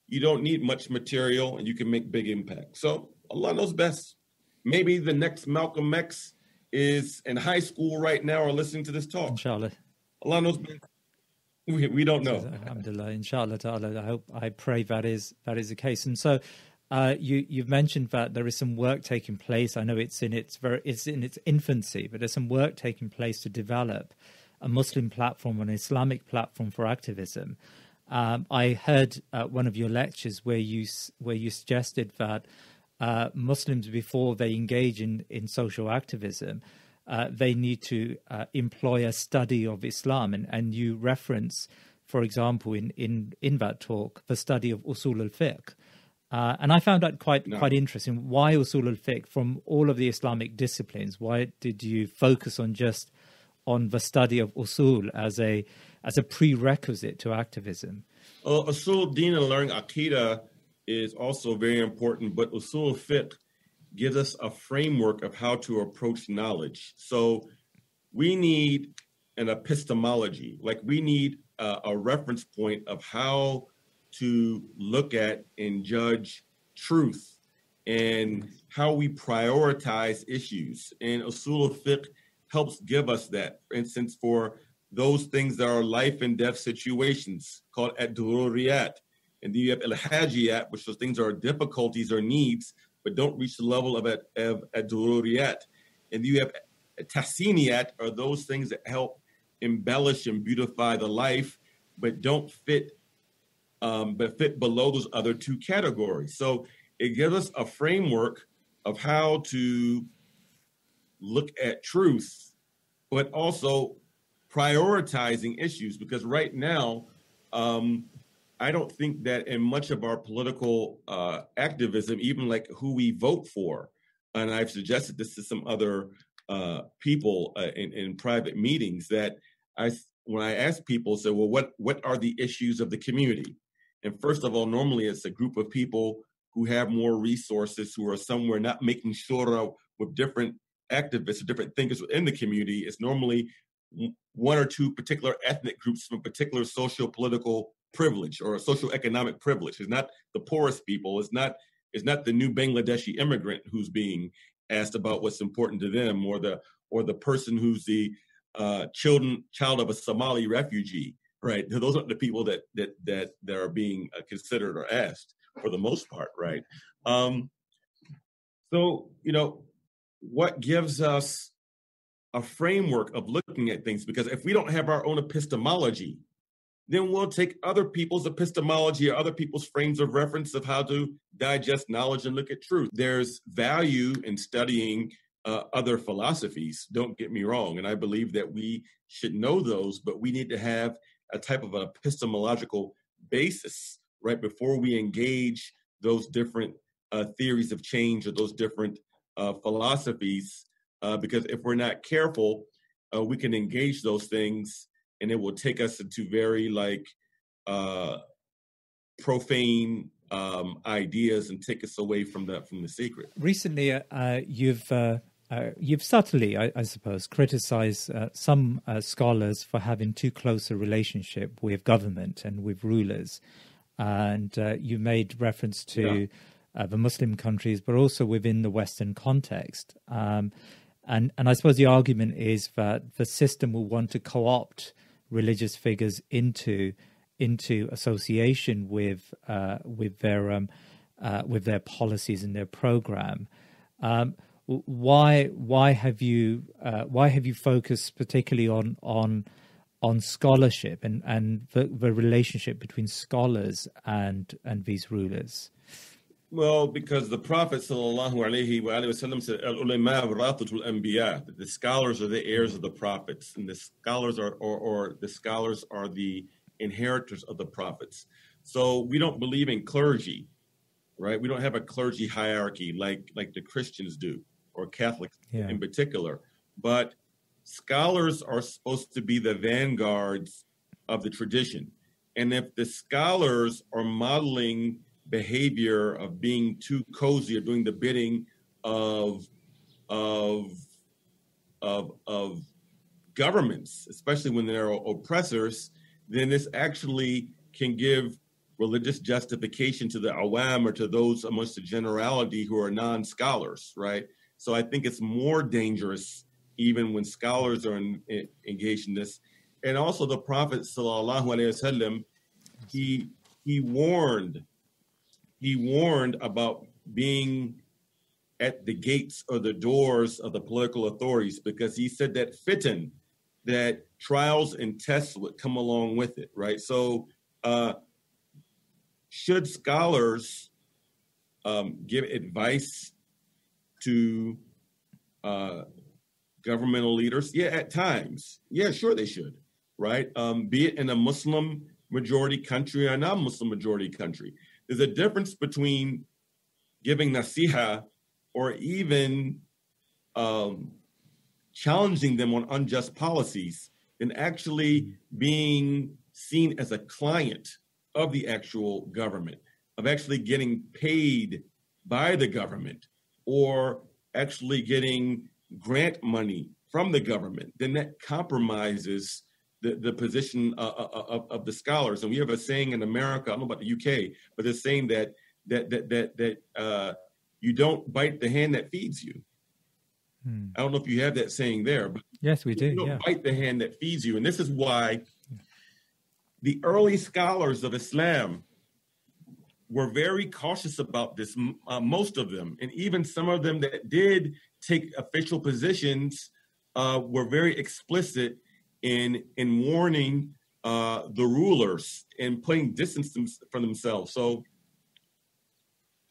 Speaker 2: you don't need much material and you can make big impact. So Allah knows best. Maybe the next Malcolm X is in high school right now or listening to this talk.
Speaker 1: Inshallah.
Speaker 2: Allah knows best. We don't know.
Speaker 1: Alhamdulillah, inshallah ta'ala. I pray that is the case. And so you've mentioned that there is some work taking place. I know it's in its infancy, but there's some work taking place to develop a Muslim platform, an Islamic platform for activism. I heard one of your lectures where you suggested that Muslims, before they engage in social activism, they need to employ a study of Islam, and you reference, for example, in that talk, the study of usul al-fiqh. And I found that quite interesting. Why usul al-fiqh from all of the Islamic disciplines? Why did you focus on the study of usul as a prerequisite to activism?
Speaker 2: Usul din and learning Aqidah is also very important, but usul al-fiqh gives us a framework of how to approach knowledge. So we need an epistemology, like we need a reference point of how to look at and judge truth and how we prioritize issues. And usul al-fiqh helps give us that. For instance, for those things that are life and death situations called ad-dururiyat. And then you have al-hajiyat, which those things are difficulties or needs, but don't reach the level of ad-dururiyat. And you have tahsiniyat, are those things that help embellish and beautify the life, but don't fit, but fit below those other two categories. So it gives us a framework of how to look at truth, but also prioritizing issues. Because right now, I don't think that in much of our political activism, even like who we vote for, and I've suggested this to some other people in private meetings, that when I ask people, say, well, what are the issues of the community? And first of all, normally it's a group of people who have more resources, who are somewhere not making shura with different activists or different thinkers within the community. It's normally one or two particular ethnic groups from a particular social-political privilege or a social-economic privilege. It's not the poorest people. It's not the new Bangladeshi immigrant who's being asked about what's important to them, or the person who's the child of a Somali refugee. Right? Those aren't the people that are being considered or asked for the most part. Right? So what gives us a framework of looking at things? Because if we don't have our own epistemology, then we'll take other people's epistemology or other people's frames of reference of how to digest knowledge and look at truth. There's value in studying other philosophies, don't get me wrong, and I believe that we should know those, but we need to have a type of an epistemological basis, right, before we engage those different theories of change or those different philosophies, because if we're not careful, we can engage those things and it will take us into very profane ideas and take us away from the secret.
Speaker 1: Recently, you've subtly, I suppose, criticized some scholars for having too close a relationship with government and with rulers, and you made reference to the Muslim countries, but also within the Western context. And I suppose the argument is that the system will want to co-opt religious figures into association with their policies and their program. Why have you focused particularly on scholarship and the relationship between scholars and these rulers?
Speaker 2: Well, because the Prophet ﷺ said, "Al-ulama warathatul anbiya," that the scholars are the heirs of the prophets, and the scholars are the inheritors of the prophets. So we don't believe in clergy, right? We don't have a clergy hierarchy like the Christians do, or Catholics in particular. But scholars are supposed to be the vanguards of the tradition. And if the scholars are modeling behavior of being too cozy or doing the bidding of governments, especially when they're oppressors, then this actually can give religious justification to the awam, or to those amongst the generality who are non-scholars, right? So I think it's more dangerous even when scholars are engaged in this. And also the Prophet sallallahu alaihi wasallam, he warned about being at the gates or the doors of the political authorities, because he said that fitan, that trials and tests would come along with it, right? So should scholars give advice to governmental leaders? Yeah, at times. Yeah, sure they should, right? Be it in a Muslim majority country or a non-Muslim majority country. There's a difference between giving nasiha or even challenging them on unjust policies and actually being seen as a client of the actual government, of actually getting paid by the government or actually getting grant money from the government. Then that compromises the position of the scholars. And we have a saying in America, I don't know about the UK, but they're saying that you don't bite the hand that feeds you. I don't know if you have that saying there, but
Speaker 1: yes, we do.
Speaker 2: You don't bite the hand that feeds you. And this is why the early scholars of Islam were very cautious about this, most of them. And even some of them that did take official positions were very explicit in warning the rulers and putting distance from themselves. So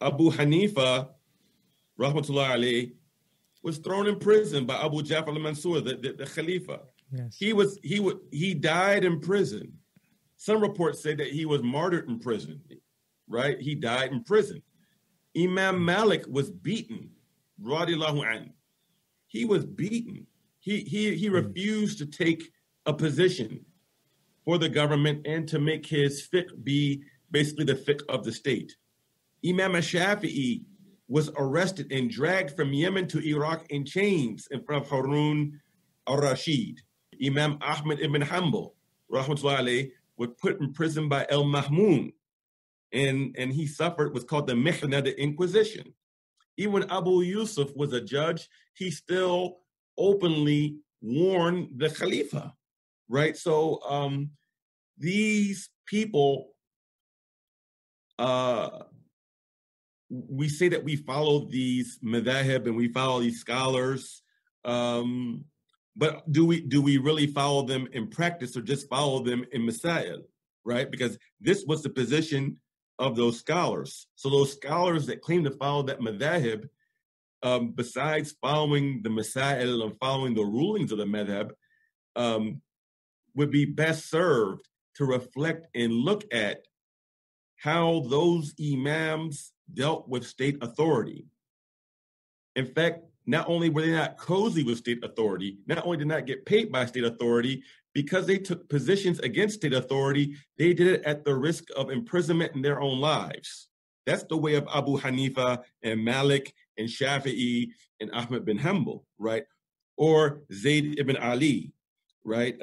Speaker 2: Abu Hanifa, rahmatullahi alayhi, was thrown in prison by Abu Ja'far al-Mansur, the Khalifa.
Speaker 1: Yes.
Speaker 2: He died in prison. Some reports say that he was martyred in prison, right? He died in prison. Imam Malik was beaten, radiyallahu anhu. He was beaten. He refused to take a position for the government and to make his fiqh be basically the fiqh of the state. Imam Shafi'i was arrested and dragged from Yemen to Iraq in chains in front of Harun al-Rashid. Imam Ahmad ibn Hanbal, rahmatullahi alayhi, was put in prison by al-Mahmoun, and he suffered what's called the Mihna, the Inquisition. Even when Abu Yusuf was a judge, he still openly warned the Khalifa, right? So these people, we say that we follow these madhahib and we follow these scholars, but do we really follow them in practice or just follow them in masail, right? Because this was the position of those scholars. So those scholars that claim to follow that madhahib, besides following the masail and following the rulings of the madhab, would be best served to reflect and look at how those imams dealt with state authority. In fact, not only were they not cozy with state authority, not only did not get paid by state authority, because they took positions against state authority, they did it at the risk of imprisonment in their own lives. That's the way of Abu Hanifa and Malik and Shafi'i and Ahmad bin Hanbal, right? Or Zayd ibn Ali, right?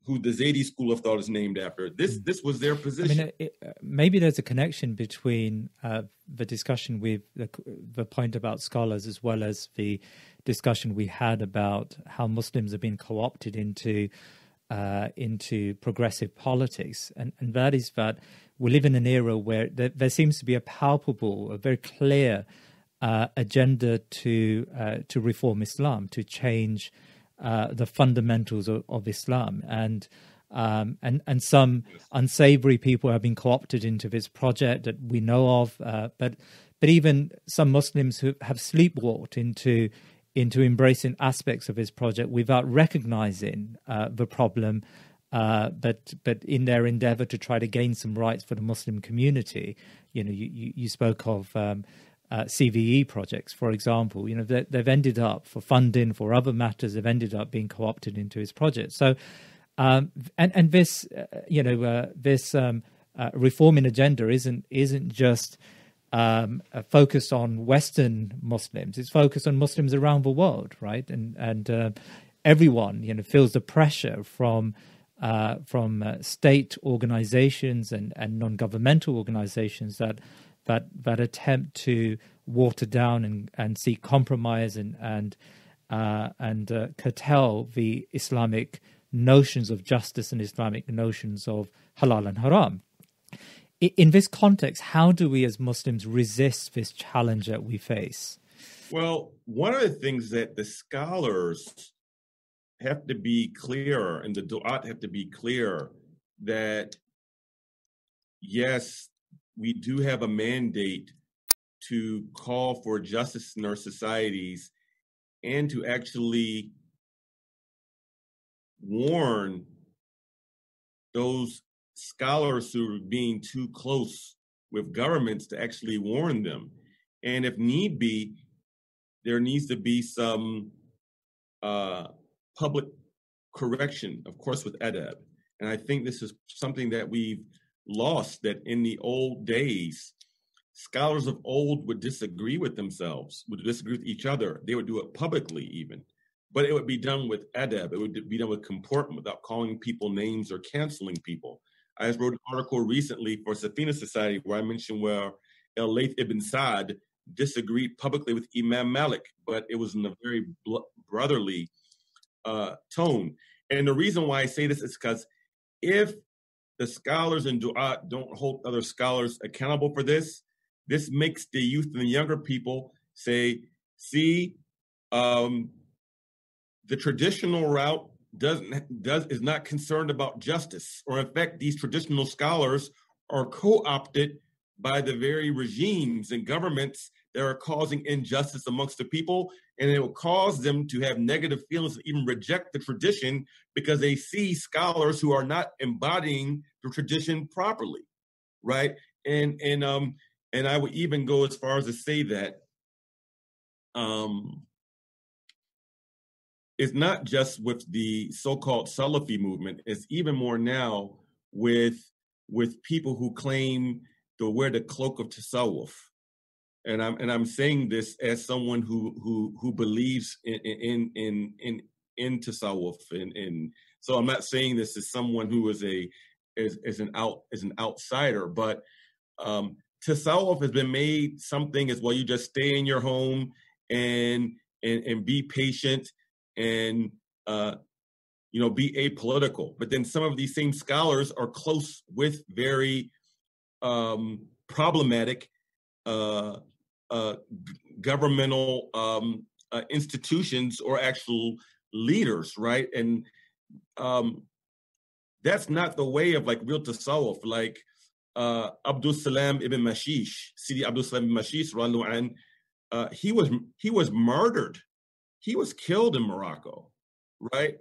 Speaker 2: Who the Zaydi school of thought is named after. This was their position.
Speaker 1: I mean, maybe there's a connection between the discussion with the point about scholars, as well as the discussion we had about how Muslims have been co-opted into progressive politics, and that is that we live in an era where there seems to be a palpable, a very clear agenda to reform Islam, to change the fundamentals of Islam, and some unsavory people have been co-opted into this project that we know of, but even some Muslims who have sleepwalked into embracing aspects of this project without recognizing the problem, but in their endeavor to try to gain some rights for the Muslim community. You know, you spoke of CVE projects, for example. They've ended up, for funding, for other matters, they've ended up being co-opted into his project. So, and this, this reforming agenda isn't just focused on Western Muslims. It's focused on Muslims around the world, right? And everyone, feels the pressure from state organizations and non-governmental organizations that attempt to water down and seek compromise and curtail the Islamic notions of justice and Islamic notions of halal and haram. In this context, how do we as Muslims resist this challenge that we face?
Speaker 2: Well, one of the things that the scholars have to be clear, and the du'at have to be clear, that yes, we do have a mandate to call for justice in our societies and to actually warn those scholars who are being too close with governments, to actually warn them. And if need be, there needs to be some public correction, of course, with adab. And I think this is something that we've lost, that in the old days, scholars of old would disagree with themselves, would disagree with each other. They would do it publicly even, but it would be done with adab. It would be done with comportment, without calling people names or canceling people. I just wrote an article recently for Safina Society where I mentioned where Al-Layth ibn Sa'd disagreed publicly with Imam Malik, but it was in a very brotherly tone. And the reason why I say this is because if the scholars in du'at don't hold other scholars accountable for this, this makes the youth and the younger people say, see, the traditional route is not concerned about justice, or in fact, these traditional scholars are co-opted by the very regimes and governments that are causing injustice amongst the people, and it will cause them to have negative feelings and even reject the tradition because they see scholars who are not embodying the tradition properly, right? And I would even go as far as to say that it's not just with the so-called Salafi movement, it's even more now with people who claim to wear the cloak of tasawwuf. And I'm saying this as someone who believes in tasawwuf, and so I'm not saying this as someone who is an outsider, but tasawwuf has been made something as well. You just stay in your home and be patient and be apolitical. But then some of these same scholars are close with very problematic governmental institutions or actual leaders, right? And that's not the way of like real tasawwuf. Like Abdul Salam ibn Mashish, Sidi Abdul Salam ibn Mashish, he was murdered. He was killed in Morocco, right?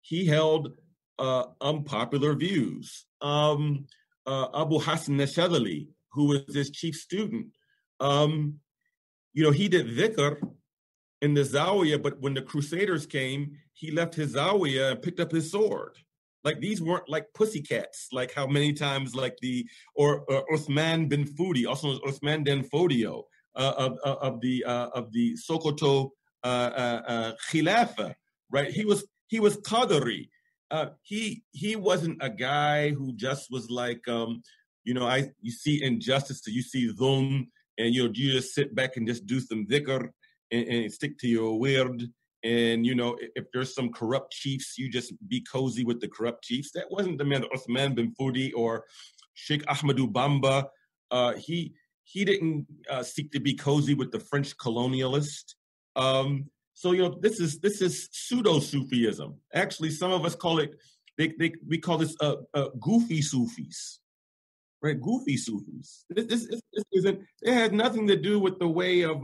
Speaker 2: He held unpopular views. Abu Hassan Nashadali, who was his chief student, he did dhikr in the Zawiya, but when the Crusaders came, he left his Zawiya and picked up his sword. Like, these weren't like pussycats, like how many times like or Uthman bin Fudi, also known as Uthman bin Fodio, of the Sokoto Khilafa, right? He was Qadari. He wasn't a guy who just was like, you see injustice, so you see dhulm, and you just sit back and just do some dhikr and stick to your wird. And, if there's some corrupt chiefs, you just be cozy with the corrupt chiefs. That wasn't the man, Uthman bin Fudi or Sheikh Ahmadou Bamba. He didn't seek to be cozy with the French colonialist. So, this is pseudo-Sufism. Actually, some of us call it, we call this goofy Sufis, right? Goofy Sufis. This isn't, it has nothing to do with the way of,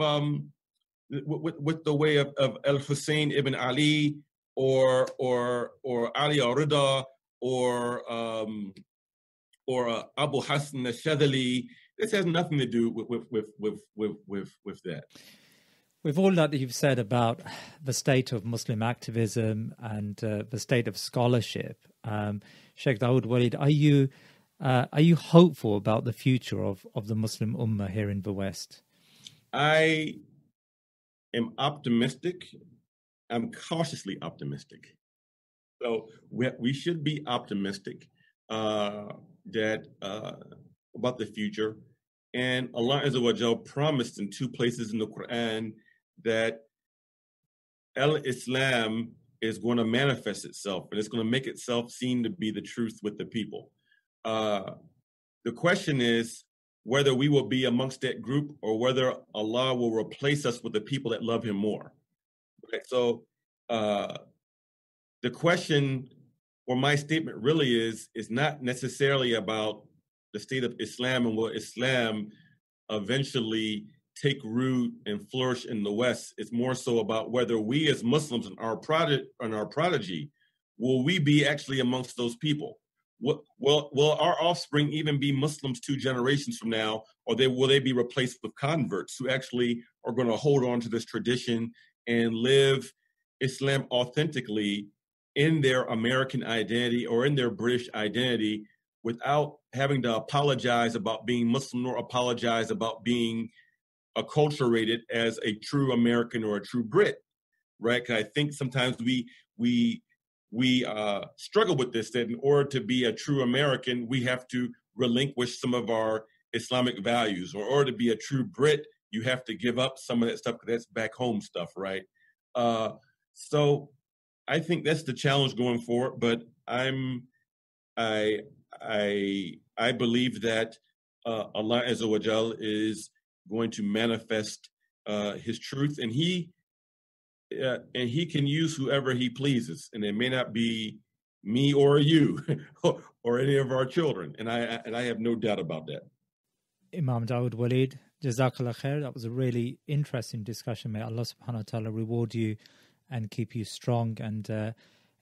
Speaker 2: with the way of Al-Hussein ibn Ali or Ali al-Rida or Abu Hassan al-Shadhili. This has nothing to do with that.
Speaker 1: With all that you've said about the state of Muslim activism and the state of scholarship, Sheikh Dawud Walid, are you hopeful about the future of the Muslim Ummah here in the West?
Speaker 2: I am optimistic. I'm cautiously optimistic. So we should be optimistic that about the future. And Allah Azza wa Jal promised in 2 places in the Quran that Islam is going to manifest itself, and it's going to make itself seem to be the truth with the people. The question is whether we will be amongst that group or whether Allah will replace us with the people that love him more. Okay, so the question, or my statement really is not necessarily about the state of Islam and will Islam eventually take root and flourish in the West. It's more so about whether we as Muslims and our prodigy, will we be actually amongst those people? Will our offspring even be Muslims 2 generations from now, or will they be replaced with converts who actually are going to hold on to this tradition and live Islam authentically in their American identity or in their British identity without having to apologize about being Muslim or apologize about being acculturated as a true American or a true Brit, right? Because I think sometimes we struggle with this, that in order to be a true American, we have to relinquish some of our Islamic values, or in order to be a true Brit, you have to give up some of that stuff because that's back home stuff, right? So I think that's the challenge going forward, but I believe that Allah Azza wa Jal is going to manifest his truth, and he can use whoever he pleases, and it may not be me or you or any of our children, and I have no doubt about that.
Speaker 1: Imam Dawud Walid, Jazakallah khair. That was a really interesting discussion. May Allah subhanahu wa ta'ala reward you and keep you strong and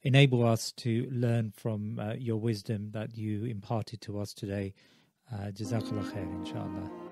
Speaker 1: enable us to learn from your wisdom that you imparted to us today. Jazakallah khair, inshallah.